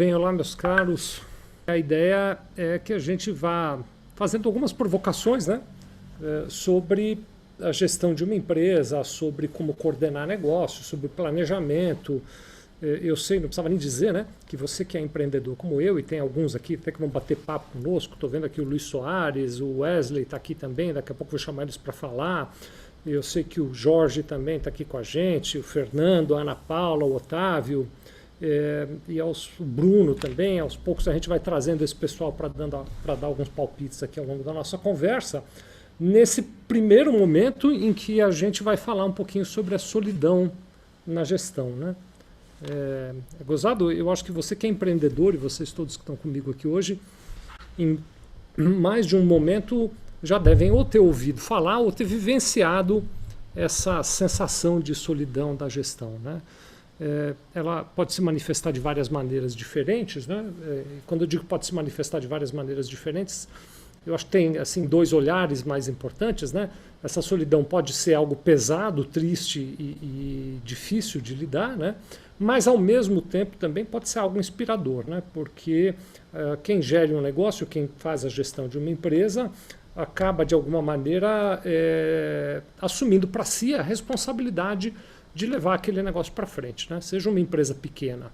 Bem, olá meus caros, a ideia é que a gente vá fazendo algumas provocações, né, sobre a gestão de uma empresa, sobre como coordenar negócios, sobre planejamento. Eu sei, não precisava nem dizer, né, que você que é empreendedor como eu, e tem alguns aqui até que vão bater papo conosco, estou vendo aqui o Luiz Soares, o Wesley está aqui também, daqui a pouco vou chamar eles para falar. Eu sei que o Jorge também está aqui com a gente, o Fernando, a Ana Paula, o Otávio, e o Bruno também. Aos poucos a gente vai trazendo esse pessoal para dar alguns palpites aqui ao longo da nossa conversa, nesse primeiro momento em que a gente vai falar um pouquinho sobre a solidão na gestão, né? Gozado, eu acho que você que é empreendedor, e vocês todos que estão comigo aqui hoje, em mais de um momento já devem ou ter ouvido falar ou ter vivenciado essa sensação de solidão da gestão, né? Ela pode se manifestar de várias maneiras diferentes, né? Quando eu digo pode se manifestar de várias maneiras diferentes, eu acho que tem assim dois olhares mais importantes, né? Essa solidão pode ser algo pesado, triste e difícil de lidar, né? Mas ao mesmo tempo também pode ser algo inspirador, né? Porque quem gere um negócio, quem faz a gestão de uma empresa, acaba de alguma maneira assumindo para si a responsabilidade de levar aquele negócio para frente, né? Seja uma empresa pequena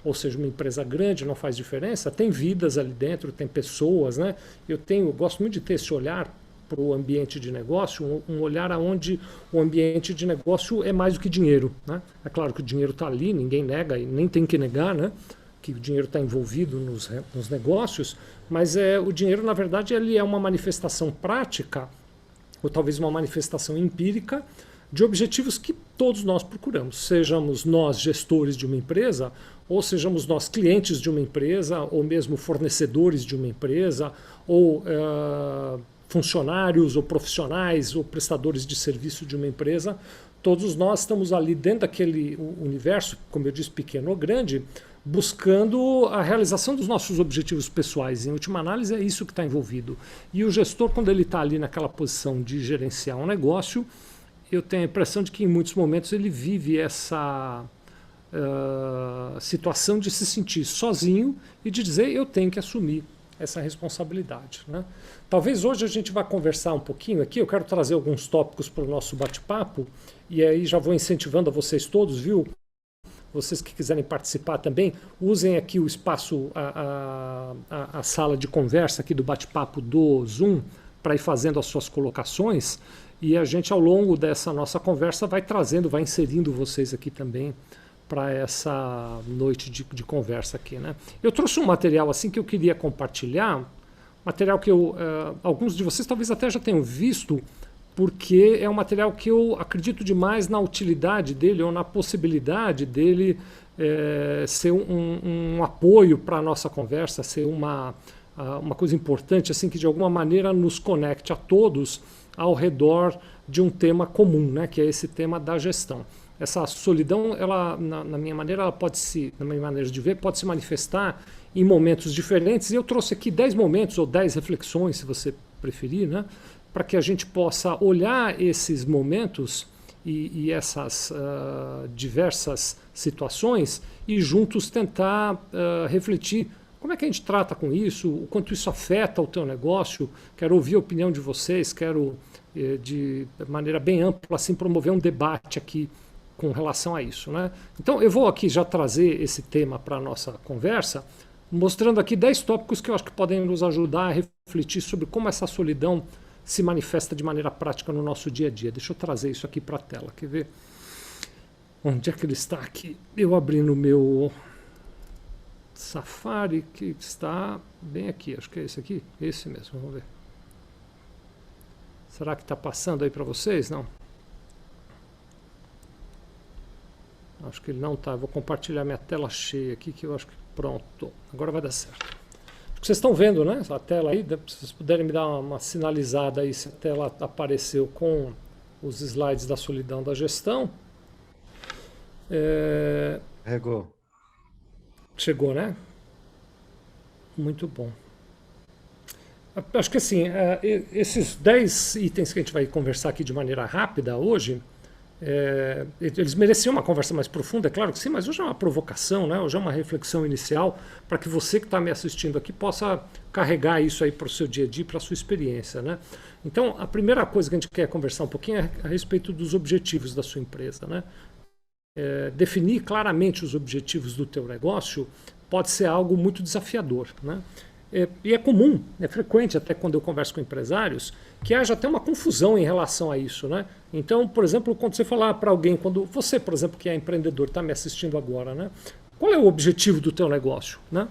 ou seja uma empresa grande, não faz diferença, tem vidas ali dentro, tem pessoas, né? Eu gosto muito de ter esse olhar para o ambiente de negócio, um olhar onde o ambiente de negócio é mais do que dinheiro, né? É claro que o dinheiro está ali, ninguém nega e nem tem que negar, né? Que o dinheiro está envolvido nos negócios, mas o dinheiro, na verdade, ele é uma manifestação prática, ou talvez uma manifestação empírica, de objetivos que todos nós procuramos, sejamos nós gestores de uma empresa, ou sejamos nós clientes de uma empresa, ou mesmo fornecedores de uma empresa, ou funcionários, ou profissionais, ou prestadores de serviço de uma empresa. Todos nós estamos ali dentro daquele universo, como eu disse, pequeno ou grande, buscando a realização dos nossos objetivos pessoais. Em última análise, é isso que está envolvido. E o gestor, quando ele está ali naquela posição de gerenciar um negócio, eu tenho a impressão de que em muitos momentos ele vive essa situação de se sentir sozinho e de dizer eu tenho que assumir essa responsabilidade, né? Talvez hoje a gente vá conversar um pouquinho aqui, eu quero trazer alguns tópicos para o nosso bate-papo e aí já vou incentivando a vocês todos, viu? Vocês que quiserem participar também, usem aqui o espaço, a sala de conversa aqui do bate-papo do Zoom para ir fazendo as suas colocações e a gente ao longo dessa nossa conversa vai trazendo, vai inserindo vocês aqui também para essa noite de conversa aqui, né? Eu trouxe um material assim que eu queria compartilhar, material que alguns de vocês talvez até já tenham visto, porque é um material que eu acredito demais na utilidade dele ou na possibilidade dele ser um apoio para a nossa conversa, ser uma coisa importante assim que de alguma maneira nos conecte a todos ao redor de um tema comum, né, que é esse tema da gestão. Essa solidão, ela, na minha maneira, na minha maneira de ver, pode se manifestar em momentos diferentes. E eu trouxe aqui 10 momentos ou 10 reflexões, se você preferir, né, para que a gente possa olhar esses momentos e essas diversas situações e juntos tentar refletir como é que a gente trata com isso, o quanto isso afeta o teu negócio. Quero ouvir a opinião de vocês, quero de maneira bem ampla assim, promover um debate aqui com relação a isso, né? Então eu vou aqui já trazer esse tema para a nossa conversa, mostrando aqui 10 tópicos que eu acho que podem nos ajudar a refletir sobre como essa solidão se manifesta de maneira prática no nosso dia a dia. Deixa eu trazer isso aqui para a tela, quer ver? Onde é que ele está aqui? Eu abri no meu Safari, que está bem aqui, acho que é esse aqui, esse mesmo, vamos ver. Será que está passando aí para vocês? Não? Acho que ele não está. Vou compartilhar minha tela cheia aqui, que eu acho que pronto. Agora vai dar certo. Acho que vocês estão vendo, né? A tela aí, se vocês puderem me dar uma sinalizada aí se a tela apareceu com os slides da solidão da gestão. Regou. Chegou, né? Muito bom. Acho que assim, esses 10 itens que a gente vai conversar aqui de maneira rápida hoje, Eles mereciam uma conversa mais profunda, é claro que sim, mas hoje é uma provocação, né? Hoje é uma reflexão inicial para que você que está me assistindo aqui possa carregar isso aí para o seu dia a dia, para a sua experiência, né? Então, a primeira coisa que a gente quer conversar um pouquinho é a respeito dos objetivos da sua empresa, né? Definir claramente os objetivos do teu negócio pode ser algo muito desafiador, né? E é comum, é frequente até quando eu converso com empresários, que haja até uma confusão em relação a isso, né? Então, por exemplo, quando você falar para alguém, quando você, por exemplo, que é empreendedor, está me assistindo agora, né? Qual é o objetivo do teu negócio, né?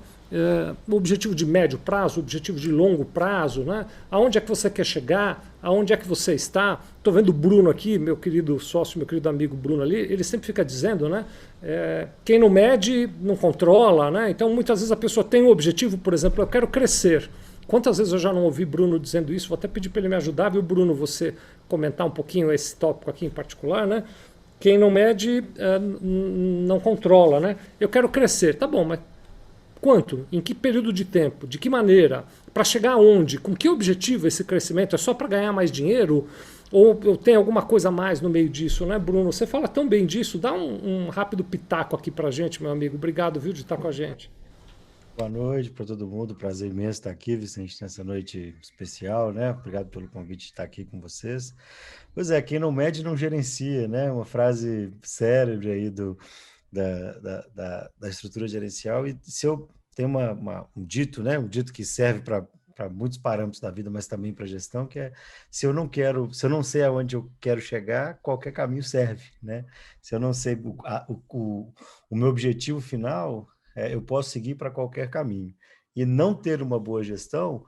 O objetivo de médio prazo, o objetivo de longo prazo, né? Aonde é que você quer chegar, aonde é que você está. Estou vendo o Bruno aqui, meu querido sócio, meu querido amigo Bruno ali, ele sempre fica dizendo, né? Quem não mede, não controla, né? Então muitas vezes a pessoa tem um objetivo, por exemplo, eu quero crescer. Quantas vezes eu já não ouvi Bruno dizendo isso? Vou até pedir para ele me ajudar, viu, Bruno, você comentar um pouquinho esse tópico aqui em particular, né? Quem não mede, não controla, né? Eu quero crescer, tá bom, mas quanto? Em que período de tempo? De que maneira? Para chegar aonde? Com que objetivo esse crescimento? É só para ganhar mais dinheiro? Ou eu tenho alguma coisa a mais no meio disso, né, Bruno? Você fala tão bem disso. Dá um rápido pitaco aqui para a gente, meu amigo. Obrigado, viu, de estar com a gente. Boa noite para todo mundo. Prazer imenso estar aqui, Vicente, nessa noite especial, né? Obrigado pelo convite de estar aqui com vocês. Pois é, quem não mede não gerencia, né? Uma frase célebre aí da estrutura gerencial. E se eu tenho um dito, né? Um dito que serve para muitos parâmetros da vida, mas também para gestão, que é se eu não sei aonde eu quero chegar, qualquer caminho serve, né? Se eu não sei o meu objetivo final, eu posso seguir para qualquer caminho. E não ter uma boa gestão,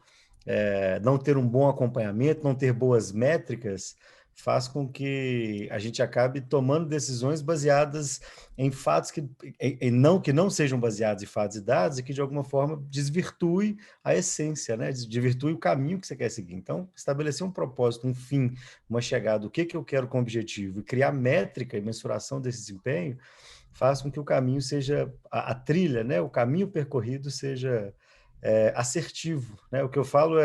não ter um bom acompanhamento, não ter boas métricas, faz com que a gente acabe tomando decisões baseadas em fatos que não sejam baseados em fatos e dados e que, de alguma forma, desvirtue a essência, né? Desvirtue o caminho que você quer seguir. Então, estabelecer um propósito, um fim, uma chegada, o que eu quero com o objetivo, e criar métrica e mensuração desse desempenho, faz com que o caminho seja, a trilha, né? O caminho percorrido seja assertivo, né? O que eu falo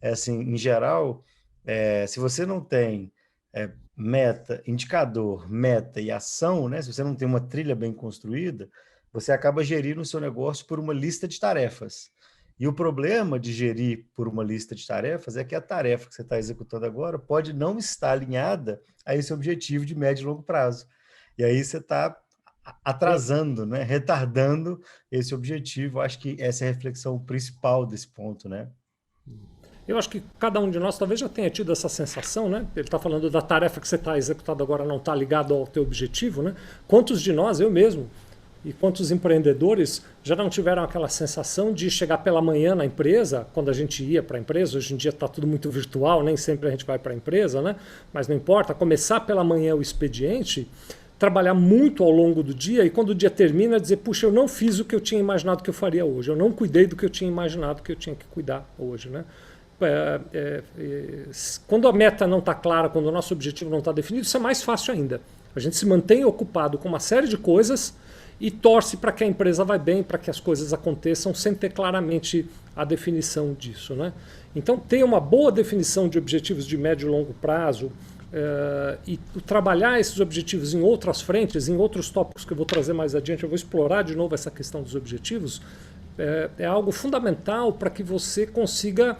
assim, em geral, se você não tem meta e ação, né? Se você não tem uma trilha bem construída, você acaba gerindo o seu negócio por uma lista de tarefas. E o problema de gerir por uma lista de tarefas é que a tarefa que você está executando agora pode não estar alinhada a esse objetivo de médio e longo prazo. E aí você está atrasando, né? Retardando esse objetivo. Acho que essa é a reflexão principal desse ponto, né? Eu acho que cada um de nós talvez já tenha tido essa sensação, né? Ele está falando da tarefa que você está executando agora não está ligado ao teu objetivo, né? Quantos de nós, eu mesmo, e quantos empreendedores já não tiveram aquela sensação de chegar pela manhã na empresa, quando a gente ia para a empresa, hoje em dia está tudo muito virtual, nem sempre a gente vai para a empresa, né? Mas não importa, começar pela manhã o expediente, trabalhar muito ao longo do dia e quando o dia termina dizer, puxa, eu não fiz o que eu tinha imaginado que eu faria hoje, eu não cuidei do que eu tinha imaginado que eu tinha que cuidar hoje, né? Quando a meta não está clara, quando o nosso objetivo não está definido, isso é mais fácil ainda. A gente se mantém ocupado com uma série de coisas e torce para que a empresa vá bem, para que as coisas aconteçam sem ter claramente a definição disso, né? Então, ter uma boa definição de objetivos de médio e longo prazo e trabalhar esses objetivos em outras frentes, em outros tópicos que eu vou trazer mais adiante, eu vou explorar de novo essa questão dos objetivos, é algo fundamental para que você consiga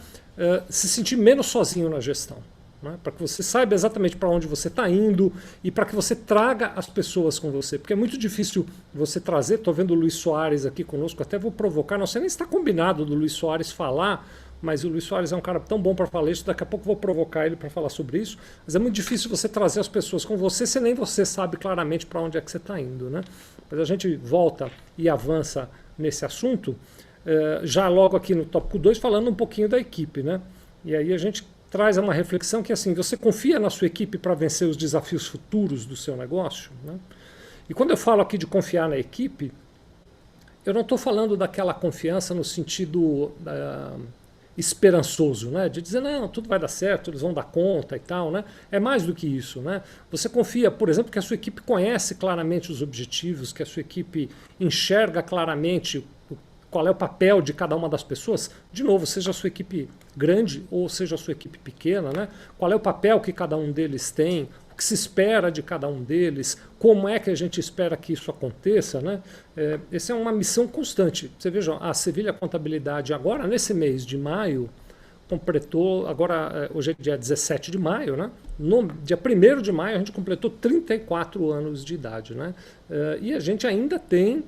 se sentir menos sozinho na gestão, né? Para que você saiba exatamente para onde você está indo e para que você traga as pessoas com você. Porque é muito difícil você trazer, estou vendo o Luiz Soares aqui conosco, até vou provocar, não sei nem se está combinado do Luiz Soares falar, mas o Luiz Soares é um cara tão bom para falar isso, daqui a pouco vou provocar ele para falar sobre isso, mas é muito difícil você trazer as pessoas com você se nem você sabe claramente para onde é que você está indo, né? Mas a gente volta e avança nesse assunto, já logo aqui no tópico 2, falando um pouquinho da equipe, né? E aí a gente traz uma reflexão que assim, você confia na sua equipe para vencer os desafios futuros do seu negócio, né? E quando eu falo aqui de confiar na equipe, eu não estou falando daquela confiança no sentido esperançoso, né? De dizer, não, tudo vai dar certo, eles vão dar conta e tal, né? É mais do que isso, né? Você confia, por exemplo, que a sua equipe conhece claramente os objetivos, que a sua equipe enxerga claramente qual é o papel de cada uma das pessoas, de novo, seja a sua equipe grande ou seja a sua equipe pequena, né? Qual é o papel que cada um deles tem, o que se espera de cada um deles, como é que a gente espera que isso aconteça, né? Essa é uma missão constante. Você veja, a Sevilha Contabilidade agora, nesse mês de maio, completou, agora hoje é dia 17 de maio, né? No dia 1º de maio a gente completou 34 anos de idade, né? E a gente ainda tem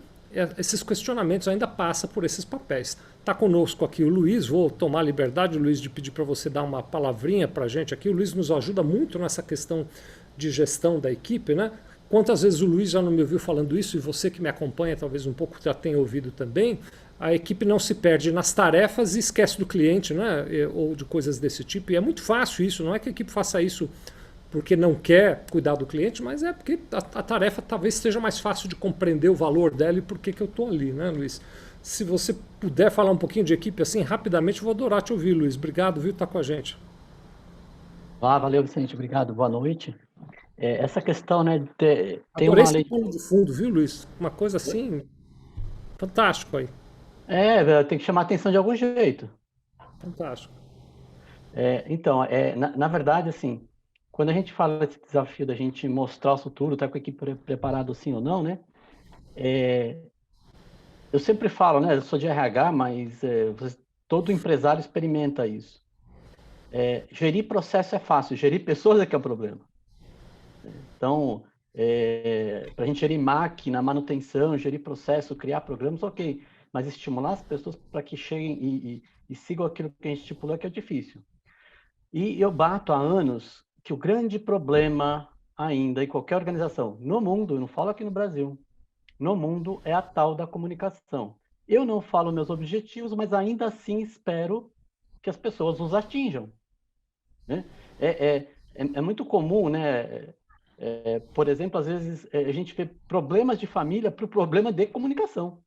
esses questionamentos, ainda passa por esses papéis. Está conosco aqui o Luiz, vou tomar a liberdade, Luiz, de pedir para você dar uma palavrinha para a gente aqui. O Luiz nos ajuda muito nessa questão de gestão da equipe, né? Quantas vezes o Luiz já não me ouviu falando isso, e você que me acompanha talvez um pouco já tenha ouvido também, a equipe não se perde nas tarefas e esquece do cliente, né? Ou de coisas desse tipo. E é muito fácil isso, não é que a equipe faça isso porque não quer cuidar do cliente, mas é porque a tarefa talvez seja mais fácil de compreender o valor dela e por que eu estou ali, né, Luiz? Se você puder falar um pouquinho de equipe assim rapidamente, eu vou adorar te ouvir, Luiz. Obrigado, viu, estar com a gente. Valeu, Vicente, obrigado, boa noite. Essa questão, né, de tem Adorei uma esse lei... pano de fundo, viu, Luiz? Uma coisa assim, fantástico aí. Tem que chamar a atenção de algum jeito. Fantástico. Então, na verdade, assim, quando a gente fala desse desafio da gente mostrar o futuro, tá com a equipe preparado sim ou não, né? Eu sempre falo, né? Eu sou de RH, mas todo empresário experimenta isso. Gerir processo é fácil, gerir pessoas é que é o problema. Então, para a gente gerir máquina, manutenção, gerir processo, criar programas, ok. Mas estimular as pessoas para que cheguem e sigam aquilo que a gente estipulou que é difícil. E eu bato há anos que o grande problema ainda em qualquer organização, no mundo, eu não falo aqui no Brasil, no mundo é a tal da comunicação. Eu não falo meus objetivos, mas ainda assim espero que as pessoas os atinjam. Né? É muito comum, né? Por exemplo, às vezes a gente vê problemas de família para o problema de comunicação.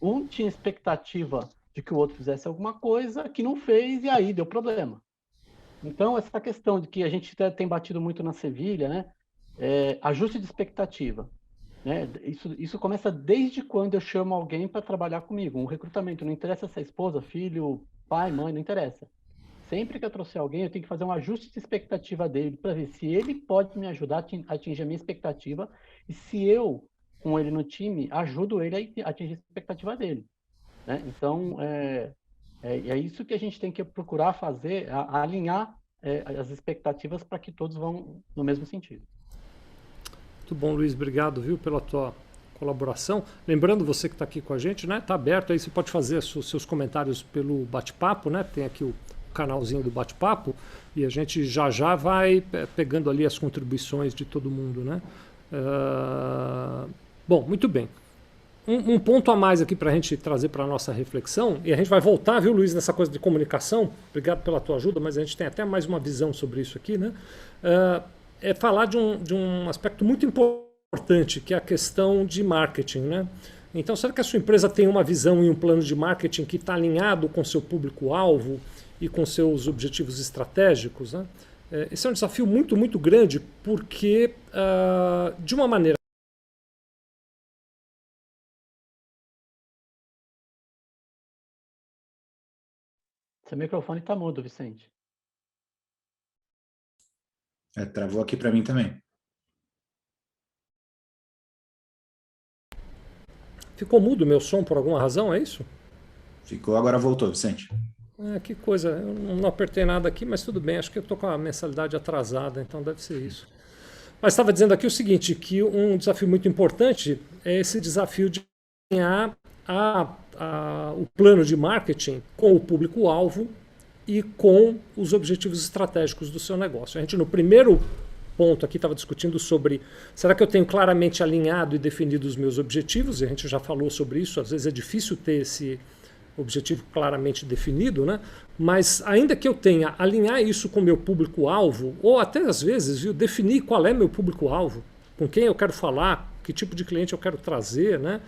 Um tinha expectativa de que o outro fizesse alguma coisa que não fez e aí deu problema. Então, essa questão de que a gente tem batido muito na Sevilha, né? Ajuste de expectativa. Né? Isso começa desde quando eu chamo alguém para trabalhar comigo. Um recrutamento, não interessa se é esposa, filho, pai, mãe, não interessa. Sempre que eu trouxer alguém, eu tenho que fazer um ajuste de expectativa dele para ver se ele pode me ajudar a atingir a minha expectativa e se eu, com ele no time, ajudo ele a atingir a expectativa dele. Né? Então, é isso que a gente tem que procurar fazer, alinhar as expectativas para que todos vão no mesmo sentido. Muito bom, Luiz. Obrigado, viu, pela tua colaboração. Lembrando, você que está aqui com a gente, né? Está aberto aí, você pode fazer os seus comentários pelo bate-papo, né? Tem aqui o canalzinho do bate-papo e a gente já vai pegando ali as contribuições de todo mundo, né? Bom, muito bem. Um ponto a mais aqui para a gente trazer para a nossa reflexão, e a gente vai voltar, viu, Luiz, nessa coisa de comunicação. Obrigado pela tua ajuda, mas a gente tem até mais uma visão sobre isso aqui, né? É falar de um aspecto muito importante, que é a questão de marketing, né? Então, será que a sua empresa tem uma visão e um plano de marketing que está alinhado com seu público-alvo e com seus objetivos estratégicos, né? Esse é um desafio muito, muito grande, porque, de uma maneira Seu microfone está mudo, Vicente. Travou aqui para mim também. Ficou mudo o meu som por alguma razão, é isso? Ficou, agora voltou, Vicente. Que coisa, eu não apertei nada aqui, mas tudo bem, acho que eu estou com a mensalidade atrasada, então deve ser isso. Mas estava dizendo aqui o seguinte, que um desafio muito importante é esse desafio de alinhar o plano de marketing com o público-alvo e com os objetivos estratégicos do seu negócio. A gente, no primeiro ponto aqui, estava discutindo sobre, será que eu tenho claramente alinhado e definido os meus objetivos? E a gente já falou sobre isso, às vezes é difícil ter esse objetivo claramente definido, né? Mas ainda que eu tenha alinhar isso com o meu público-alvo, ou até às vezes, viu, definir qual é meu público-alvo, com quem eu quero falar, que tipo de cliente eu quero trazer, né?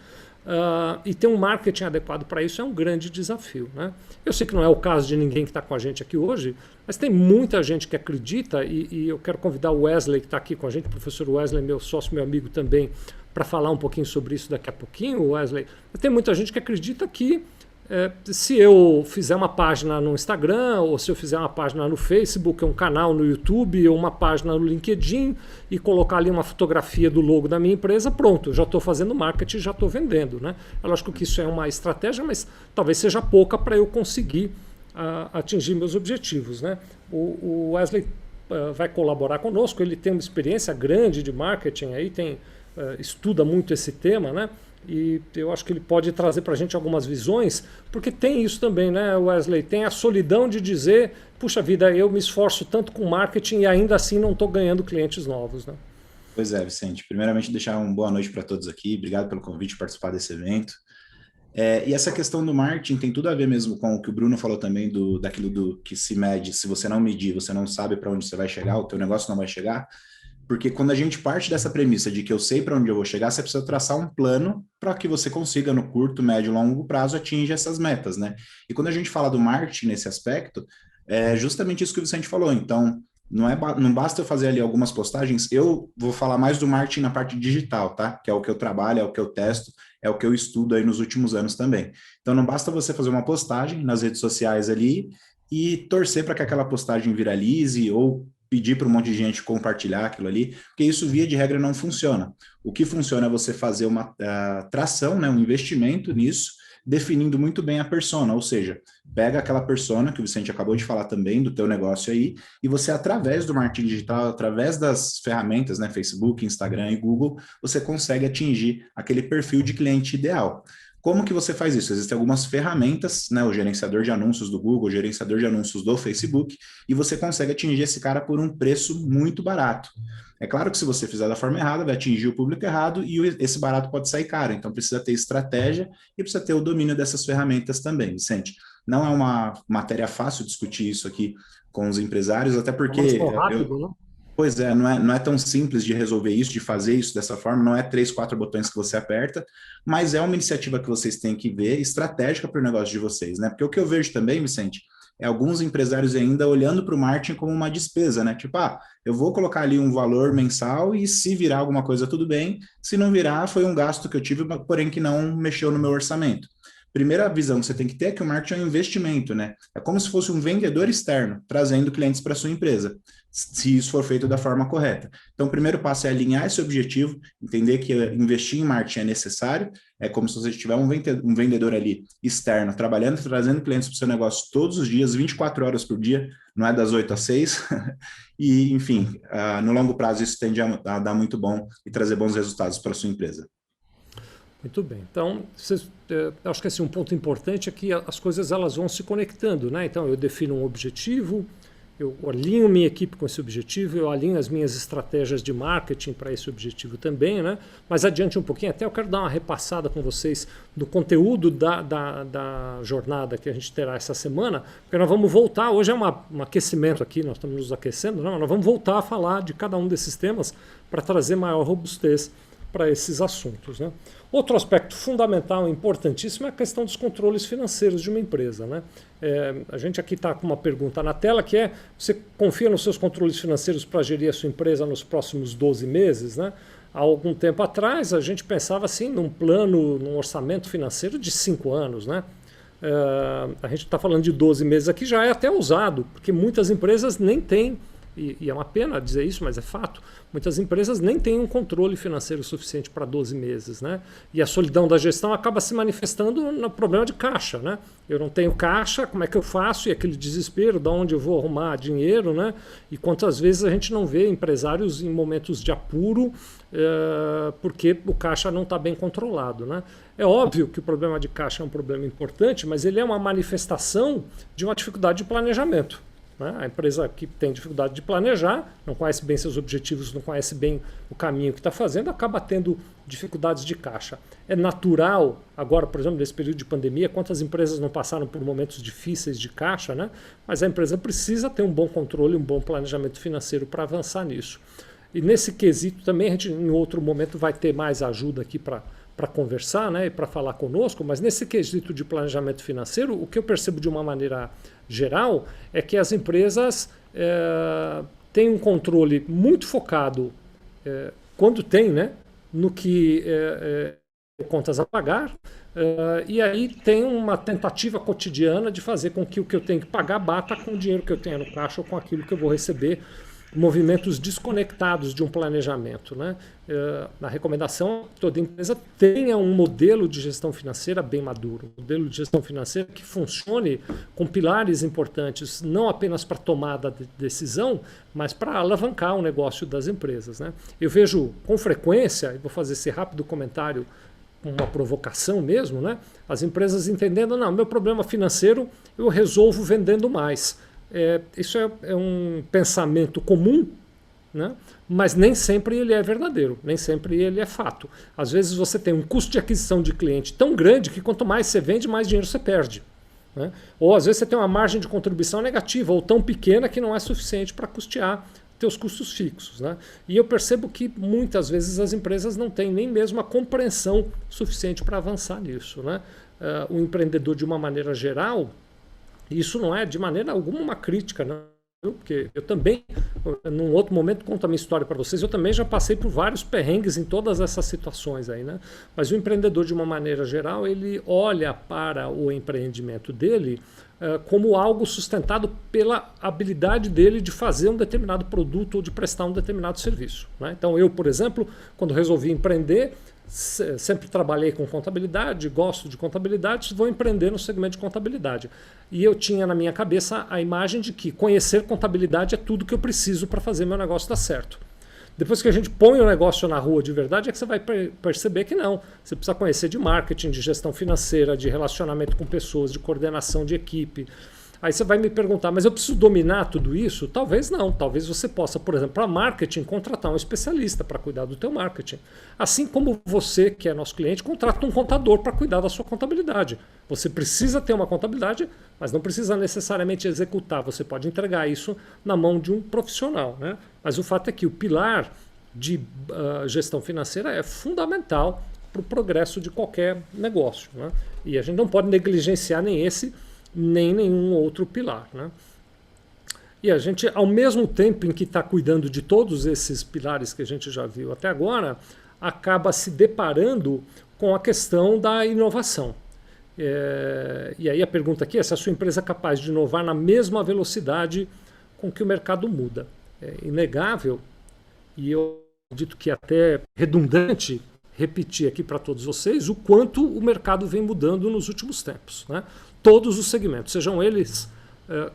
E ter um marketing adequado para isso é um grande desafio, né? Eu sei que não é o caso de ninguém que está com a gente aqui hoje, mas tem muita gente que acredita, e eu quero convidar o Wesley, que está aqui com a gente, o professor Wesley, meu sócio, meu amigo também, para falar um pouquinho sobre isso daqui a pouquinho, Wesley. Mas tem muita gente que acredita que Se eu fizer uma página no Instagram, ou se eu fizer uma página no Facebook, um canal no YouTube, ou uma página no LinkedIn e colocar ali uma fotografia do logo da minha empresa, pronto, eu já estou fazendo marketing, já estou vendendo, né? É lógico que isso é uma estratégia, mas talvez seja pouca para eu conseguir atingir meus objetivos, né? O Wesley vai colaborar conosco, ele tem uma experiência grande de marketing, aí estuda muito esse tema, né? E eu acho que ele pode trazer para a gente algumas visões, porque tem isso também, né, Wesley? Tem a solidão de dizer, puxa vida, eu me esforço tanto com marketing e ainda assim não estou ganhando clientes novos, né? Pois é, Vicente. Primeiramente, deixar uma boa noite para todos aqui. Obrigado pelo convite de participar desse evento. E essa questão do marketing tem tudo a ver mesmo com o que o Bruno falou também, daquilo que se mede. Se você não medir, você não sabe para onde você vai chegar, o teu negócio não vai chegar. Porque quando a gente parte dessa premissa de que eu sei para onde eu vou chegar, você precisa traçar um plano para que você consiga, no curto, médio e longo prazo, atingir essas metas, né? E quando a gente fala do marketing nesse aspecto, é justamente isso que o Vicente falou. Então, não basta eu fazer ali algumas postagens, eu vou falar mais do marketing na parte digital, tá? Que é o que eu trabalho, é o que eu testo, é o que eu estudo aí nos últimos anos também. Então, não basta você fazer uma postagem nas redes sociais ali e torcer para que aquela postagem viralize ou pedir para um monte de gente compartilhar aquilo ali, porque isso, via de regra, não funciona. O que funciona é você fazer uma tração, né, um investimento nisso, definindo muito bem a persona, ou seja, pega aquela persona que o Vicente acabou de falar também, do teu negócio aí, e você, através do marketing digital, através das ferramentas, né, Facebook, Instagram e Google, você consegue atingir aquele perfil de cliente ideal. Como que você faz isso? Existem algumas ferramentas, né, o gerenciador de anúncios do Google, o gerenciador de anúncios do Facebook, e você consegue atingir esse cara por um preço muito barato. É claro que se você fizer da forma errada, vai atingir o público errado e esse barato pode sair caro. Então precisa ter estratégia e precisa ter o domínio dessas ferramentas também, Vicente. Não é uma matéria fácil discutir isso aqui com os empresários, até porque... rápido, né? Pois é, não é tão simples de resolver isso, de fazer isso dessa forma, não é 3, 4 botões que você aperta, mas é uma iniciativa que vocês têm que ver, estratégica para o negócio de vocês, né? Porque o que eu vejo também, Vicente, é alguns empresários ainda olhando para o marketing como uma despesa, né? Tipo, eu vou colocar ali um valor mensal e se virar alguma coisa, tudo bem, se não virar, foi um gasto que eu tive, porém que não mexeu no meu orçamento. Primeira visão que você tem que ter é que o marketing é um investimento, né? É como se fosse um vendedor externo, trazendo clientes para sua empresa, se isso for feito da forma correta. Então, o primeiro passo é alinhar esse objetivo, entender que investir em marketing é necessário, é como se você tiver um vendedor ali externo, trabalhando, trazendo clientes para o seu negócio todos os dias, 24 horas por dia, não é das 8 às 6, e, enfim, no longo prazo isso tende a dar muito bom e trazer bons resultados para a sua empresa. Muito bem. Então, acho que assim, um ponto importante é que as coisas elas vão se conectando, né? Então, eu defino um objetivo, eu alinho minha equipe com esse objetivo, eu alinho as minhas estratégias de marketing para esse objetivo também, né? Mas adiante um pouquinho, até eu quero dar uma repassada com vocês do conteúdo da jornada que a gente terá essa semana, porque nós vamos voltar, hoje é um aquecimento aqui, nós estamos nos aquecendo, não? Nós vamos voltar a falar de cada um desses temas para trazer maior robustez para esses assuntos, né? Outro aspecto fundamental e importantíssimo é a questão dos controles financeiros de uma empresa, né? A gente aqui está com uma pergunta na tela que é: você confia nos seus controles financeiros para gerir a sua empresa nos próximos 12 meses, né? Há algum tempo atrás a gente pensava assim num plano, num orçamento financeiro de 5 anos, né? A gente está falando de 12 meses aqui, já é até ousado, porque muitas empresas nem têm, e é uma pena dizer isso, mas é fato, muitas empresas nem têm um controle financeiro suficiente para 12 meses, né? E a solidão da gestão acaba se manifestando no problema de caixa, né? Eu não tenho caixa, como é que eu faço? E aquele desespero, de onde eu vou arrumar dinheiro, né? E quantas vezes a gente não vê empresários em momentos de apuro porque o caixa não está bem controlado, né? É óbvio que o problema de caixa é um problema importante, mas ele é uma manifestação de uma dificuldade de planejamento. A empresa que tem dificuldade de planejar, não conhece bem seus objetivos, não conhece bem o caminho que está fazendo, acaba tendo dificuldades de caixa. É natural, agora, por exemplo, nesse período de pandemia, quantas empresas não passaram por momentos difíceis de caixa, né? Mas a empresa precisa ter um bom controle, um bom planejamento financeiro para avançar nisso. E nesse quesito também, a gente em outro momento vai ter mais ajuda aqui para conversar, né, e para falar conosco, mas nesse quesito de planejamento financeiro, o que eu percebo de uma maneira geral é que as empresas têm um controle muito focado, quando tem, né, no que contas a pagar, E aí tem uma tentativa cotidiana de fazer com que o que eu tenho que pagar bata com o dinheiro que eu tenho no caixa ou com aquilo que eu vou receber, movimentos desconectados de um planejamento, né? Na recomendação, toda empresa tenha um modelo de gestão financeira bem maduro, um modelo de gestão financeira que funcione com pilares importantes, não apenas para tomada de decisão, mas para alavancar o negócio das empresas, né? Eu vejo com frequência, e vou fazer esse rápido comentário, uma provocação mesmo, né? As empresas entendendo, não, meu problema financeiro eu resolvo vendendo mais. Isso é um pensamento comum, né? Mas nem sempre ele é verdadeiro, nem sempre ele é fato. Às vezes você tem um custo de aquisição de cliente tão grande que quanto mais você vende, mais dinheiro você perde, né? Ou às vezes você tem uma margem de contribuição negativa ou tão pequena que não é suficiente para custear teus custos fixos, né? E eu percebo que muitas vezes as empresas não têm nem mesmo a compreensão suficiente para avançar nisso, né? O empreendedor, de uma maneira geral, isso não é de maneira alguma uma crítica, não, porque eu também, num outro momento, conto a minha história para vocês, eu também já passei por vários perrengues em todas essas situações aí, né? Mas o empreendedor, de uma maneira geral, ele olha para o empreendimento dele como algo sustentado pela habilidade dele de fazer um determinado produto ou de prestar um determinado serviço, né? Então eu, por exemplo, quando resolvi empreender, sempre trabalhei com contabilidade, gosto de contabilidade, vou empreender no segmento de contabilidade. E eu tinha na minha cabeça a imagem de que conhecer contabilidade é tudo que eu preciso para fazer meu negócio dar certo. Depois que a gente põe o negócio na rua de verdade, é que você vai perceber que não. Você precisa conhecer de marketing, de gestão financeira, de relacionamento com pessoas, de coordenação de equipe. Aí você vai me perguntar, mas eu preciso dominar tudo isso? Talvez não. Talvez você possa, por exemplo, para marketing, contratar um especialista para cuidar do teu marketing. Assim como você, que é nosso cliente, contrata um contador para cuidar da sua contabilidade. Você precisa ter uma contabilidade, mas não precisa necessariamente executar. Você pode entregar isso na mão de um profissional, né? Mas o fato é que o pilar de gestão financeira é fundamental para o progresso de qualquer negócio, né? E a gente não pode negligenciar nem esse nem nenhum outro pilar, né? E a gente, ao mesmo tempo em que está cuidando de todos esses pilares que a gente já viu até agora, acaba se deparando com a questão da inovação. E aí a pergunta aqui é se a sua empresa é capaz de inovar na mesma velocidade com que o mercado muda. É inegável, e eu acredito que até redundante repetir aqui para todos vocês o quanto o mercado vem mudando nos últimos tempos, né? Todos os segmentos, sejam eles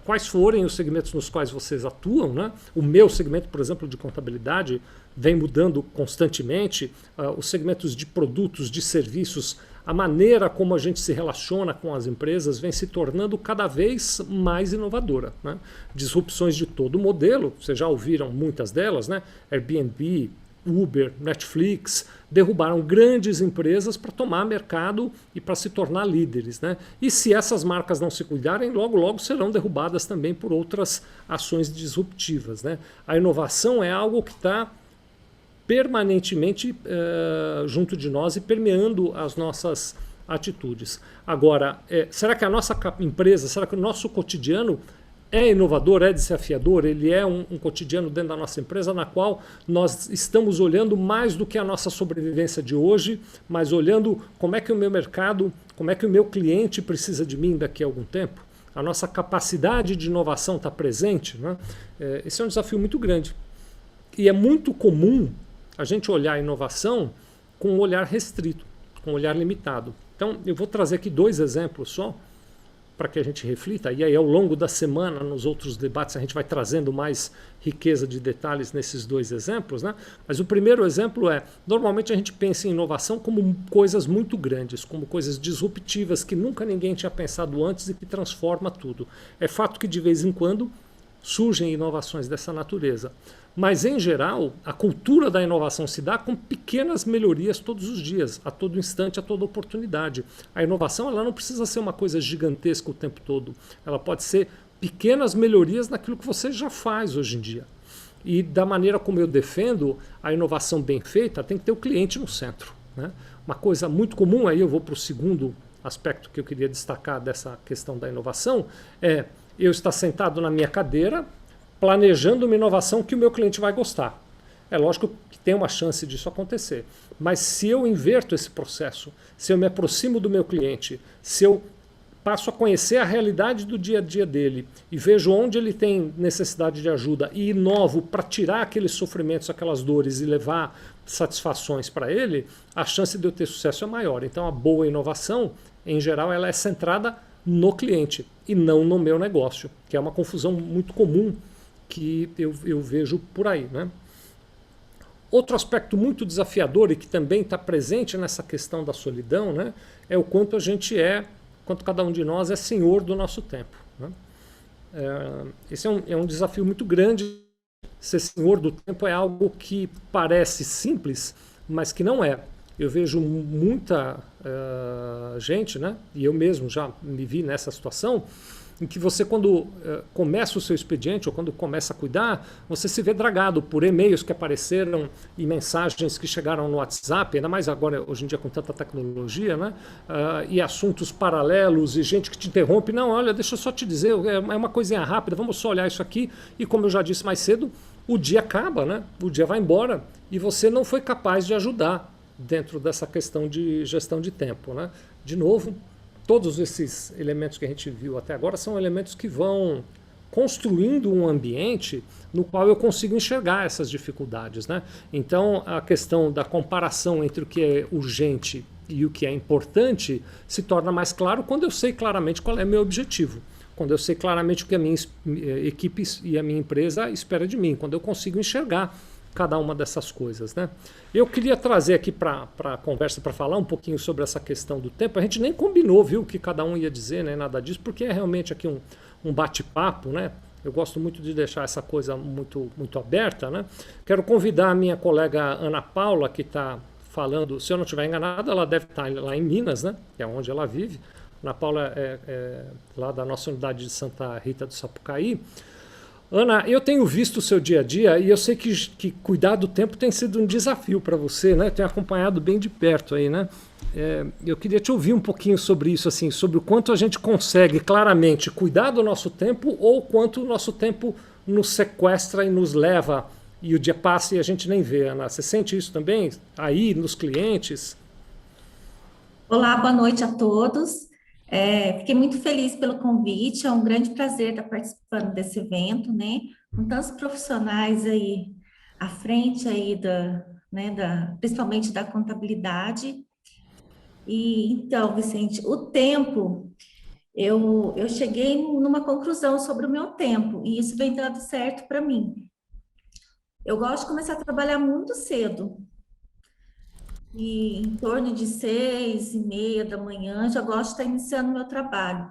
quais forem os segmentos nos quais vocês atuam, né? O meu segmento, por exemplo, de contabilidade, vem mudando constantemente. Os segmentos de produtos, de serviços, a maneira como a gente se relaciona com as empresas vem se tornando cada vez mais inovadora, né? Disrupções de todo modelo, vocês já ouviram muitas delas, né? Airbnb, Uber, Netflix, derrubaram grandes empresas para tomar mercado e para se tornar líderes, né? E se essas marcas não se cuidarem, logo, logo serão derrubadas também por outras ações disruptivas, né? A inovação é algo que está permanentemente junto de nós e permeando as nossas atitudes. Agora, será que a nossa empresa, será que o nosso cotidiano é inovador, é desafiador? Ele é um cotidiano dentro da nossa empresa na qual nós estamos olhando mais do que a nossa sobrevivência de hoje, mas olhando como é que o meu mercado, como é que o meu cliente precisa de mim daqui a algum tempo? A nossa capacidade de inovação está presente, né? Esse é um desafio muito grande. E é muito comum a gente olhar a inovação com um olhar restrito, com um olhar limitado. Então, eu vou trazer aqui 2 exemplos só, para que a gente reflita, e aí ao longo da semana, nos outros debates, a gente vai trazendo mais riqueza de detalhes nesses 2 exemplos, né? Mas o primeiro exemplo normalmente a gente pensa em inovação como coisas muito grandes, como coisas disruptivas que nunca ninguém tinha pensado antes e que transforma tudo. É fato que de vez em quando surgem inovações dessa natureza. Mas, em geral, a cultura da inovação se dá com pequenas melhorias todos os dias, a todo instante, a toda oportunidade. A inovação ela não precisa ser uma coisa gigantesca o tempo todo. Ela pode ser pequenas melhorias naquilo que você já faz hoje em dia. E da maneira como eu defendo, a inovação bem feita tem que ter o cliente no centro, né? Uma coisa muito comum, aí eu vou para o segundo aspecto que eu queria destacar dessa questão da inovação, é eu estar sentado na minha cadeira, planejando uma inovação que o meu cliente vai gostar. É lógico que tem uma chance disso acontecer. Mas se eu inverto esse processo, se eu me aproximo do meu cliente, se eu passo a conhecer a realidade do dia a dia dele e vejo onde ele tem necessidade de ajuda e inovo para tirar aqueles sofrimentos, aquelas dores e levar satisfações para ele, a chance de eu ter sucesso é maior. Então a boa inovação, em geral, ela é centrada no cliente e não no meu negócio, que é uma confusão muito comum que eu vejo por aí, né? Outro aspecto muito desafiador e que também está presente nessa questão da solidão, né, é o quanto quanto cada um de nós é senhor do nosso tempo, né? Esse é um desafio muito grande. Ser senhor do tempo é algo que parece simples, mas que não é. Eu vejo muita gente, né, e eu mesmo já me vi nessa situação, em que você, quando começa o seu expediente ou quando começa a cuidar, você se vê dragado por e-mails que apareceram e mensagens que chegaram no WhatsApp, ainda mais agora, hoje em dia, com tanta tecnologia, né? E assuntos paralelos e gente que te interrompe. Não, olha, deixa eu só te dizer, é uma coisinha rápida, vamos só olhar isso aqui. E como eu já disse mais cedo, o dia acaba, né? O dia vai embora e você não foi capaz de ajudar dentro dessa questão de gestão de tempo, né? De novo, todos esses elementos que a gente viu até agora são elementos que vão construindo um ambiente no qual eu consigo enxergar essas dificuldades, né? Então, a questão da comparação entre o que é urgente e o que é importante se torna mais claro quando eu sei claramente qual é meu objetivo, quando eu sei claramente o que a minha equipe e a minha empresa espera de mim, quando eu consigo enxergar cada uma dessas coisas, né? Eu queria trazer aqui para a conversa, para falar um pouquinho sobre essa questão do tempo. A gente nem combinou, viu, o que cada um ia dizer, né, nada disso, porque é realmente aqui um bate-papo, né? Eu gosto muito de deixar essa coisa muito, muito aberta, né? Quero convidar a minha colega Ana Paula, que está falando, se eu não estiver enganado, ela deve estar lá em Minas, né? Que é onde ela vive. Ana Paula é lá da nossa unidade de Santa Rita do Sapucaí. Ana, eu tenho visto o seu dia a dia e eu sei que cuidar do tempo tem sido um desafio para você, né? Eu tenho acompanhado bem de perto aí, né? Eu queria te ouvir um pouquinho sobre isso, assim, sobre o quanto a gente consegue claramente cuidar do nosso tempo ou quanto o nosso tempo nos sequestra e nos leva e o dia passa e a gente nem vê, Ana. Você sente isso também aí nos clientes? Olá, boa noite a todos. Fiquei muito feliz pelo convite, é um grande prazer estar participando desse evento, né? Com tantos profissionais aí à frente aí principalmente da contabilidade. E então, Vicente, o tempo, eu cheguei numa conclusão sobre o meu tempo, e isso vem dando certo para mim. Eu gosto de começar a trabalhar muito cedo. E em torno de 6:30 da manhã, já gosto de estar iniciando o meu trabalho.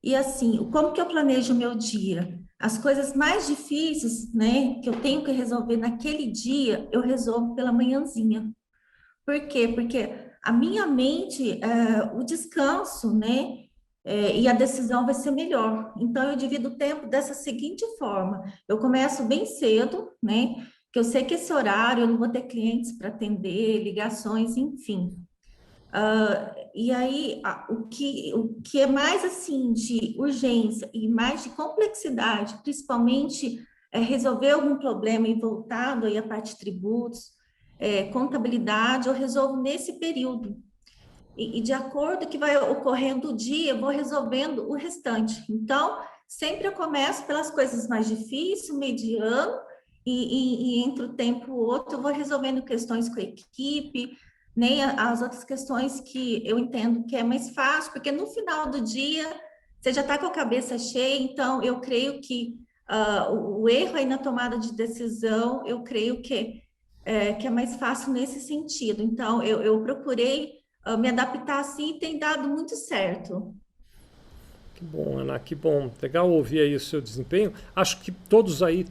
E assim, como que eu planejo o meu dia? As coisas mais difíceis, né, que eu tenho que resolver naquele dia, eu resolvo pela manhãzinha. Por quê? Porque a minha mente, o descanso, né, e a decisão vai ser melhor. Então, eu divido o tempo dessa seguinte forma. Eu começo bem cedo, né, que eu sei que esse horário eu não vou ter clientes para atender, ligações, enfim. E aí, o que é mais assim de urgência e mais de complexidade, principalmente resolver algum problema e voltado aí à parte de tributos, contabilidade, eu resolvo nesse período. E de acordo com o que vai ocorrendo o dia, eu vou resolvendo o restante. Então, sempre eu começo pelas coisas mais difíceis, mediano, e entre o tempo e o outro, eu vou resolvendo questões com a equipe, nem as outras questões que eu entendo que é mais fácil, porque no final do dia, você já está com a cabeça cheia, então eu creio que o erro aí na tomada de decisão, eu creio que é mais fácil nesse sentido. Então, eu procurei me adaptar assim e tem dado muito certo. Que bom, Ana, que bom. Legal ouvir aí o seu desempenho. Acho que todos aí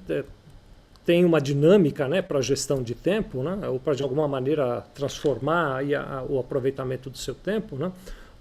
têm uma dinâmica, né, para a gestão de tempo, né, ou para, de alguma maneira, transformar aí o aproveitamento do seu tempo, né?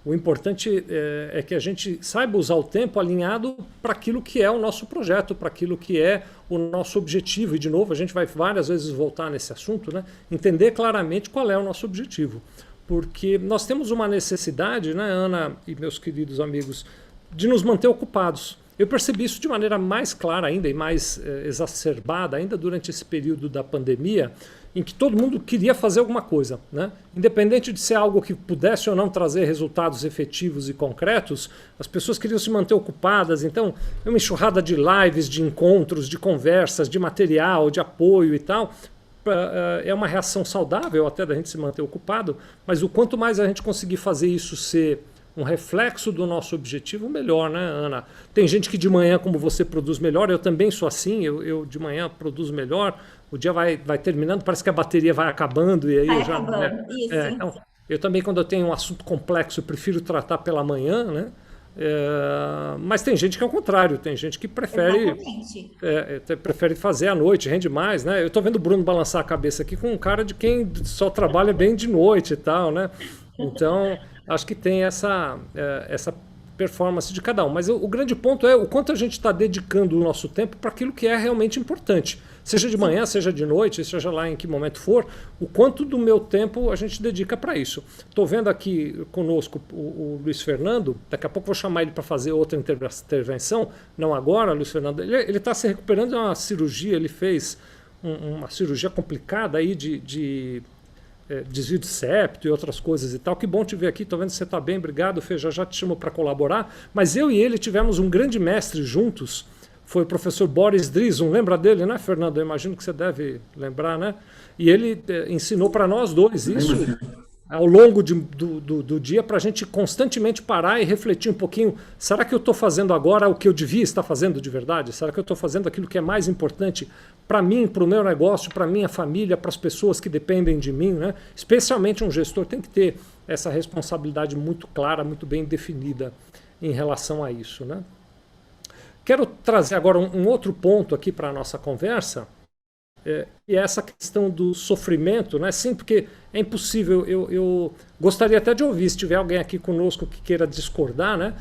O importante é que a gente saiba usar o tempo alinhado para aquilo que é o nosso projeto, para aquilo que é o nosso objetivo. E, de novo, a gente vai várias vezes voltar nesse assunto, né? Entender claramente qual é o nosso objetivo. Porque nós temos uma necessidade, né, Ana e meus queridos amigos, de nos manter ocupados. Eu percebi isso de maneira mais clara ainda e mais exacerbada ainda durante esse período da pandemia, em que todo mundo queria fazer alguma coisa, né? Independente de ser algo que pudesse ou não trazer resultados efetivos e concretos, as pessoas queriam se manter ocupadas. Então, é uma enxurrada de lives, de encontros, de conversas, de material, de apoio e tal. É uma reação saudável até da gente se manter ocupado, mas o quanto mais a gente conseguir fazer isso ser um reflexo do nosso objetivo, melhor, né, Ana? Tem gente que de manhã, como você, produz melhor, eu também sou assim, eu de manhã produzo melhor, o dia vai terminando, parece que a bateria vai acabando, e aí Vai eu já... acabando, isso. Então, eu também, quando eu tenho um assunto complexo, eu prefiro tratar pela manhã, né? Mas tem gente que é o contrário, tem gente que prefere fazer à noite, rende mais, né? Eu estou vendo o Bruno balançar a cabeça aqui com um cara de quem só trabalha bem de noite e tal, né? Então, acho que tem essa performance de cada um. Mas o grande ponto é o quanto a gente está dedicando o nosso tempo para aquilo que é realmente importante. Seja de manhã, seja de noite, seja lá em que momento for, o quanto do meu tempo a gente dedica para isso. Estou vendo aqui conosco o Luiz Fernando, daqui a pouco vou chamar ele para fazer outra intervenção, não agora, Luiz Fernando. Ele está se recuperando de uma cirurgia, ele fez uma cirurgia complicada aí de desvio de septo e outras coisas e tal. Que bom te ver aqui, estou vendo que você está bem, obrigado, Fê, já te chamo para colaborar. Mas eu e ele tivemos um grande mestre juntos, foi o professor Boris Drizon, lembra dele, né, Fernando? Eu imagino que você deve lembrar, né? E ele ensinou para nós dois isso ao longo do dia, para a gente constantemente parar e refletir um pouquinho. Será que eu estou fazendo agora o que eu devia estar fazendo de verdade? Será que eu estou fazendo aquilo que é mais importante para mim, para o meu negócio, para a minha família, para as pessoas que dependem de mim, né? Especialmente um gestor tem que ter essa responsabilidade muito clara, muito bem definida em relação a isso, né? Quero trazer agora um outro ponto aqui para a nossa conversa, e é essa questão do sofrimento, né? Sim, porque é impossível, eu gostaria até de ouvir, se tiver alguém aqui conosco que queira discordar, né?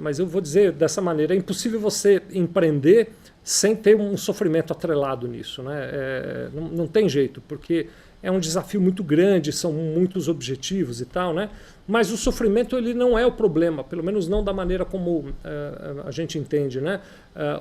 Mas eu vou dizer dessa maneira, é impossível você empreender sem ter um sofrimento atrelado nisso, né? Não tem jeito, porque é um desafio muito grande, são muitos objetivos e tal, né? Mas o sofrimento ele não é o problema, pelo menos não da maneira como a gente entende, né?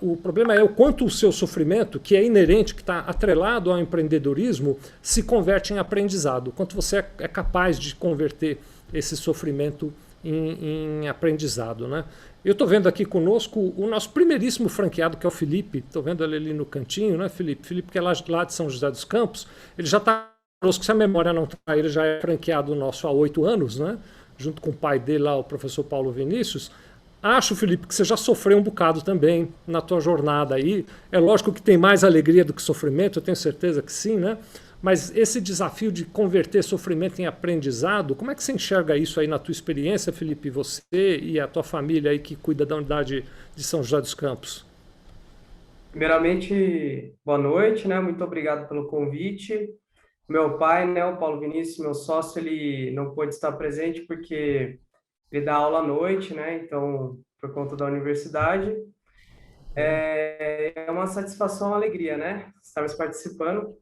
O problema é o quanto o seu sofrimento, que é inerente, que está atrelado ao empreendedorismo, se converte em aprendizado. O quanto você é capaz de converter esse sofrimento em aprendizado, né? Eu estou vendo aqui conosco o nosso primeiríssimo franqueado, que é o Felipe. Estou vendo ele ali no cantinho, né, Felipe? Felipe, que é lá de São José dos Campos. Ele já está conosco, se a memória não está, ele já é franqueado nosso há 8 anos, né? Junto com o pai dele lá, o professor Paulo Vinícius. Acho, Felipe, que você já sofreu um bocado também na tua jornada aí. É lógico que tem mais alegria do que sofrimento, eu tenho certeza que sim, né? Mas esse desafio de converter sofrimento em aprendizado, como é que você enxerga isso aí na tua experiência, Felipe, você e a tua família aí que cuida da unidade de São José dos Campos? Primeiramente, boa noite, né? Muito obrigado pelo convite. Meu pai, né, o Paulo Vinícius, meu sócio, ele não pôde estar presente porque ele dá aula à noite, né? Então, por conta da universidade. É uma satisfação, uma alegria, né? Estarmos participando.